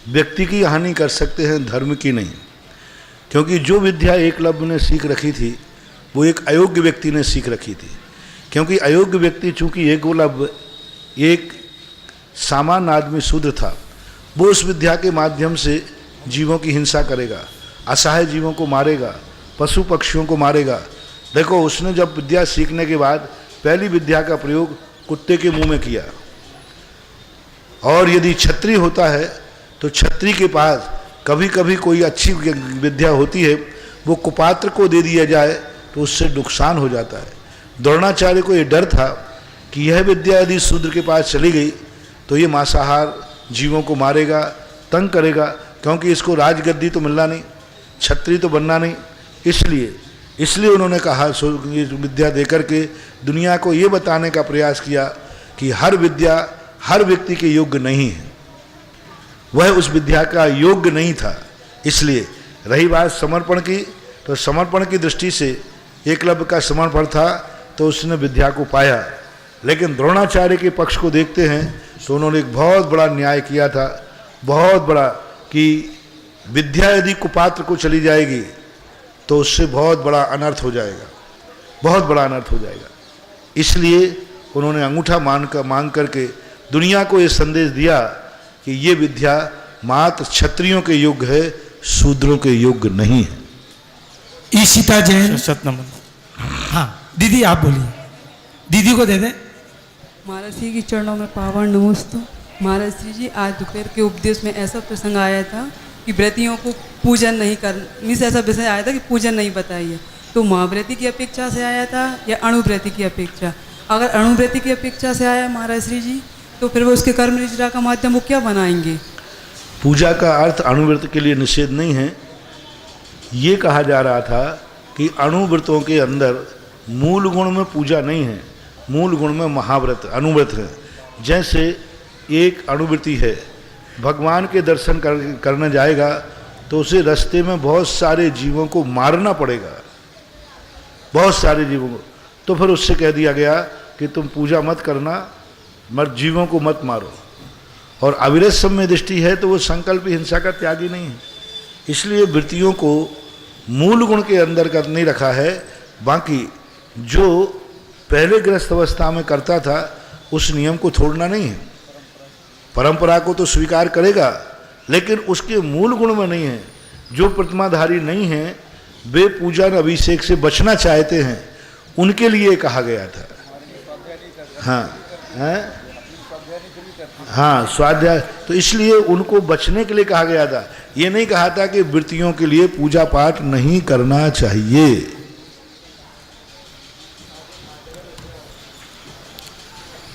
व्यक्ति की हानि कर सकते हैं, धर्म की नहीं। क्योंकि जो विद्या एकलव्य ने सीख रखी थी वो एक अयोग्य व्यक्ति ने सीख रखी थी, क्योंकि अयोग्य व्यक्ति चूंकि एकलव्य एक सामान्य आदमी शूद्र था, वो उस विद्या के माध्यम से जीवों की हिंसा करेगा, असहाय जीवों को मारेगा, पशु पक्षियों को मारेगा। देखो, उसने जब विद्या सीखने के बाद पहली विद्या का प्रयोग कुत्ते के मुंह में किया। और यदि क्षत्रिय होता है तो क्षत्रिय के पास कभी कभी कोई अच्छी विद्या होती है, वो कुपात्र को दे दिया जाए तो उससे नुकसान हो जाता है। द्रोणाचार्य को ये डर था कि यह विद्या यदि शूद्र के पास चली गई तो ये मांसाहार जीवों को मारेगा, तंग करेगा, क्योंकि इसको राजगद्दी तो मिलना नहीं, क्षत्रिय तो बनना नहीं। इसलिए उन्होंने कहा, ये विद्या देकर के दुनिया को ये बताने का प्रयास किया कि हर विद्या हर व्यक्ति के योग्य नहीं है, वह उस विद्या का योग्य नहीं था। इसलिए रही बात समर्पण की, तो समर्पण की दृष्टि से एकलव्य का समर्पण था तो उसने विद्या को पाया। लेकिन द्रोणाचार्य के पक्ष को देखते हैं तो उन्होंने एक बहुत बड़ा न्याय किया था, बहुत बड़ा, कि विद्या यदि कुपात्र को चली जाएगी तो उससे बहुत बड़ा अनर्थ हो जाएगा, बहुत बड़ा अनर्थ हो जाएगा। इसलिए उन्होंने अंगूठा मांग करके दुनिया को ये संदेश दिया कि ये विद्या मात्र क्षत्रियों के योग्य है, शूद्रों के योग्य नहीं है। ईशिता जैन। हाँ दीदी आप बोलिए, दीदी को दे दें। महाराज श्री के चरणों में पावन नमोस्तु। महाराज श्री जी, आज दोपहर के उपदेश में ऐसा प्रसंग आया था कि व्रतियों को पूजन नहीं कर, मीन्स ऐसा विषय आया था कि पूजन नहीं बताइए, तो महाव्रती की अपेक्षा से आया था या अणुव्रती की अपेक्षा? अगर अणुव्रती की अपेक्षा से आया महाराज श्री जी, तो फिर वो उसके कर्म निजरा का माध्यम वो क्या बनाएंगे? पूजा का अर्थ अणुव्रत के लिए निषेध नहीं है। ये कहा जा रहा था कि अणुव्रतों के अंदर मूल गुण में पूजा नहीं है, मूल गुण में महाव्रत अनुव्रत है। जैसे एक अणुव्रती है, भगवान के दर्शन करने जाएगा तो उसे रास्ते में बहुत सारे जीवों को मारना पड़ेगा, बहुत सारे जीवों को, तो फिर उससे कह दिया गया कि तुम पूजा मत करना, मत जीवों को मत मारो। और अविरत सम्य दृष्टि है तो वो संकल्प हिंसा का त्यागी नहीं है। इसलिए वृत्तियों को मूल गुण के अंदर कर नहीं रखा है। बाकी जो पहले गृहस्थ अवस्था में करता था उस नियम को छोड़ना नहीं है, परंपरा को तो स्वीकार करेगा, लेकिन उसके मूल गुण में नहीं है। जो प्रतिमाधारी नहीं है वे पूजन अभिषेक से बचना चाहते हैं, उनके लिए कहा गया था। हाँ स्वाध्याय, तो इसलिए उनको बचने के लिए कहा गया था। ये नहीं कहा था कि वृत्तियों के लिए पूजा पाठ नहीं करना चाहिए।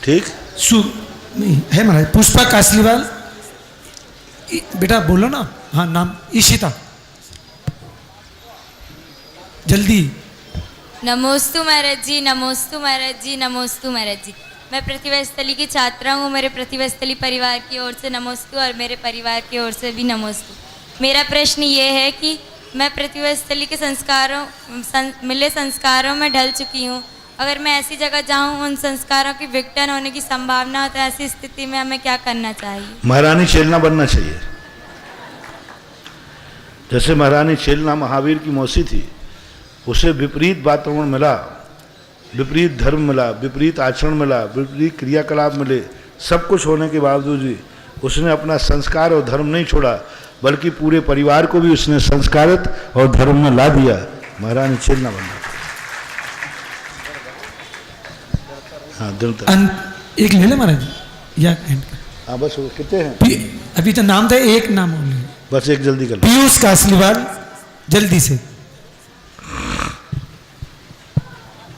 ठीक नहीं है महाराज। पुष्पा कासलीवाल, बेटा बोलो ना। हाँ नाम ईशिता, जल्दी। नमोस्तु महाराज जी, नमोस्तु महाराज जी, नमोस्तु महाराज जी। मैं प्रतिभा स्थली की छात्रा हूँ। मेरे प्रतिभा स्थली परिवार की ओर से नमोस्तु और मेरे परिवार की ओर से भी नमोस्तु। मेरा प्रश्न ये है कि मैं प्रतिभा स्थली के मिले संस्कारों में ढल चुकी हूँ। अगर मैं ऐसी जगह जाऊँ उन संस्कारों की विघटन होने की संभावना हो, तो ऐसी स्थिति में हमें क्या करना चाहिए? महारानी छेलना बनना चाहिए। जैसे महारानी छेलना महावीर की मौसी थी, उसे विपरीत वातावरण मिला, विपरीत धर्म मिला, विपरीत आचरण मिला, विपरीत क्रियाकलाप मिले, सब कुछ होने के बावजूद भी उसने अपना संस्कार और धर्म नहीं छोड़ा, बल्कि पूरे परिवार को भी उसने संस्कारित और धर्म में ला दिया। महारानी छेलना बनना। हाँ एक ले ले महाराज या हाँ बस कितने हैं अभी तो नाम था, एक नाम बोले, बस एक जल्दी कर लो। पीयूष कासलीवाल, जल्दी से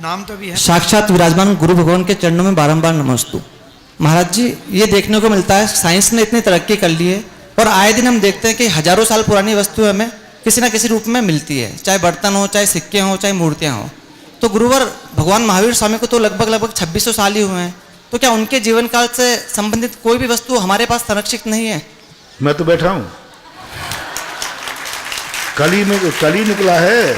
नाम तो भी है। साक्षात विराजमान गुरु भगवान के चरणों में बारंबार नमस्तु। महाराज जी, ये देखने को मिलता है साइंस ने इतनी तरक्की कर ली है और आए दिन हम देखते हैं कि हजारों साल पुरानी वस्तु हमें किसी न किसी रूप में मिलती है, चाहे बर्तन हो, चाहे सिक्के हों, चाहे मूर्तियां हों। तो गुरुवर भगवान महावीर स्वामी को तो लगभग 2600 साल ही हुए हैं, तो क्या उनके जीवन काल से संबंधित कोई भी वस्तु हमारे पास संरक्षित नहीं है? मैं तो बैठा हूँ, कली निकला है,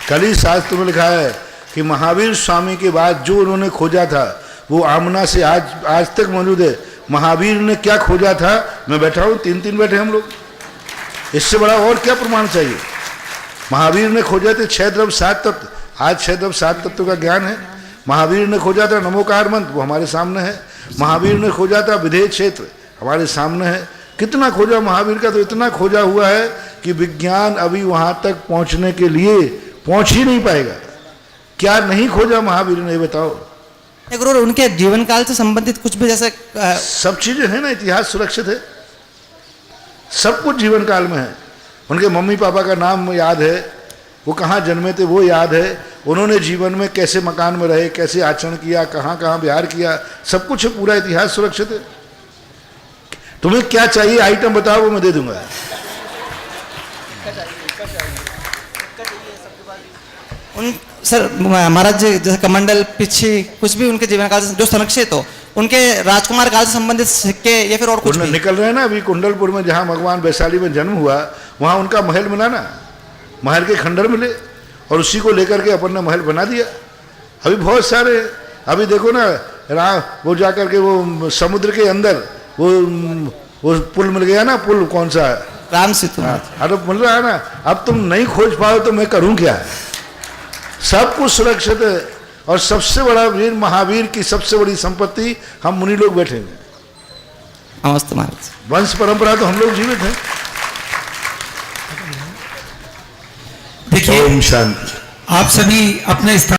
कली शास्त्र में लिखा है कि महावीर स्वामी के बाद जो उन्होंने खोजा था वो आमना से आज तक मौजूद है। महावीर ने क्या खोजा था? मैं बैठा हूँ, 3 बैठे हम लोग, इससे बड़ा और क्या प्रमाण चाहिए? महावीर ने खोजा थे 6 द्रव्य 7 तत्व, आज 6 द्रव्य 7 तत्व का ज्ञान है। महावीर ने खोजा था नमोकार मंत्र, वो हमारे सामने है। महावीर ने खोजा था विधेय क्षेत्र, हमारे सामने है। कितना खोजा महावीर का, तो इतना खोजा हुआ है कि विज्ञान अभी वहां तक पहुंचने के लिए पहुंच ही नहीं पाएगा। क्या नहीं खोजा महावीर ने, बताओ। गुरु उनके जीवन काल से संबंधित कुछ भी जैसे सब चीजें हैं ना, इतिहास सुरक्षित है, सब कुछ जीवन काल में है। उनके मम्मी पापा का नाम याद है, वो कहाँ जन्मे थे वो याद है, उन्होंने जीवन में कैसे मकान में रहे, कैसे आचरण किया, कहाँ कहाँ व्यवहार किया, सब कुछ है, पूरा इतिहास सुरक्षित है। तुम्हें क्या चाहिए आइटम बताओ, वो मैं दे दूंगा। उन सर महाराज जी जैसे कमंडल पिछी कुछ भी उनके जीवन काल से जो संरक्षित हो, उनके राजकुमार काल से संबंधित सिक्के या फिर और कुछ भी निकल रहे हैं ना। अभी कुंडलपुर में जहाँ भगवान वैशाली में जन्म हुआ, वहाँ उनका महल बना ना, महल के खंडर मिले और उसी को लेकर के अपन ने महल बना दिया। अभी बहुत सारे, अभी देखो ना वो जाकर के वो समुद्र के अंदर वो पुल मिल गया ना, पुल कौन सा है, राम सेतु। हाँ तो मिल रहा है ना। अब तुम नहीं खोज पाओ तो मैं करूं क्या, सब कुछ सुरक्षित है। और सबसे बड़ा वीर महावीर की सबसे बड़ी संपत्ति हम मुनि लोग बैठे हैं। नमस्ते महाराज। वंश परंपरा तो हम लोग जीवित हैं। देखिए ओम शांति। आप सभी अपने स्थान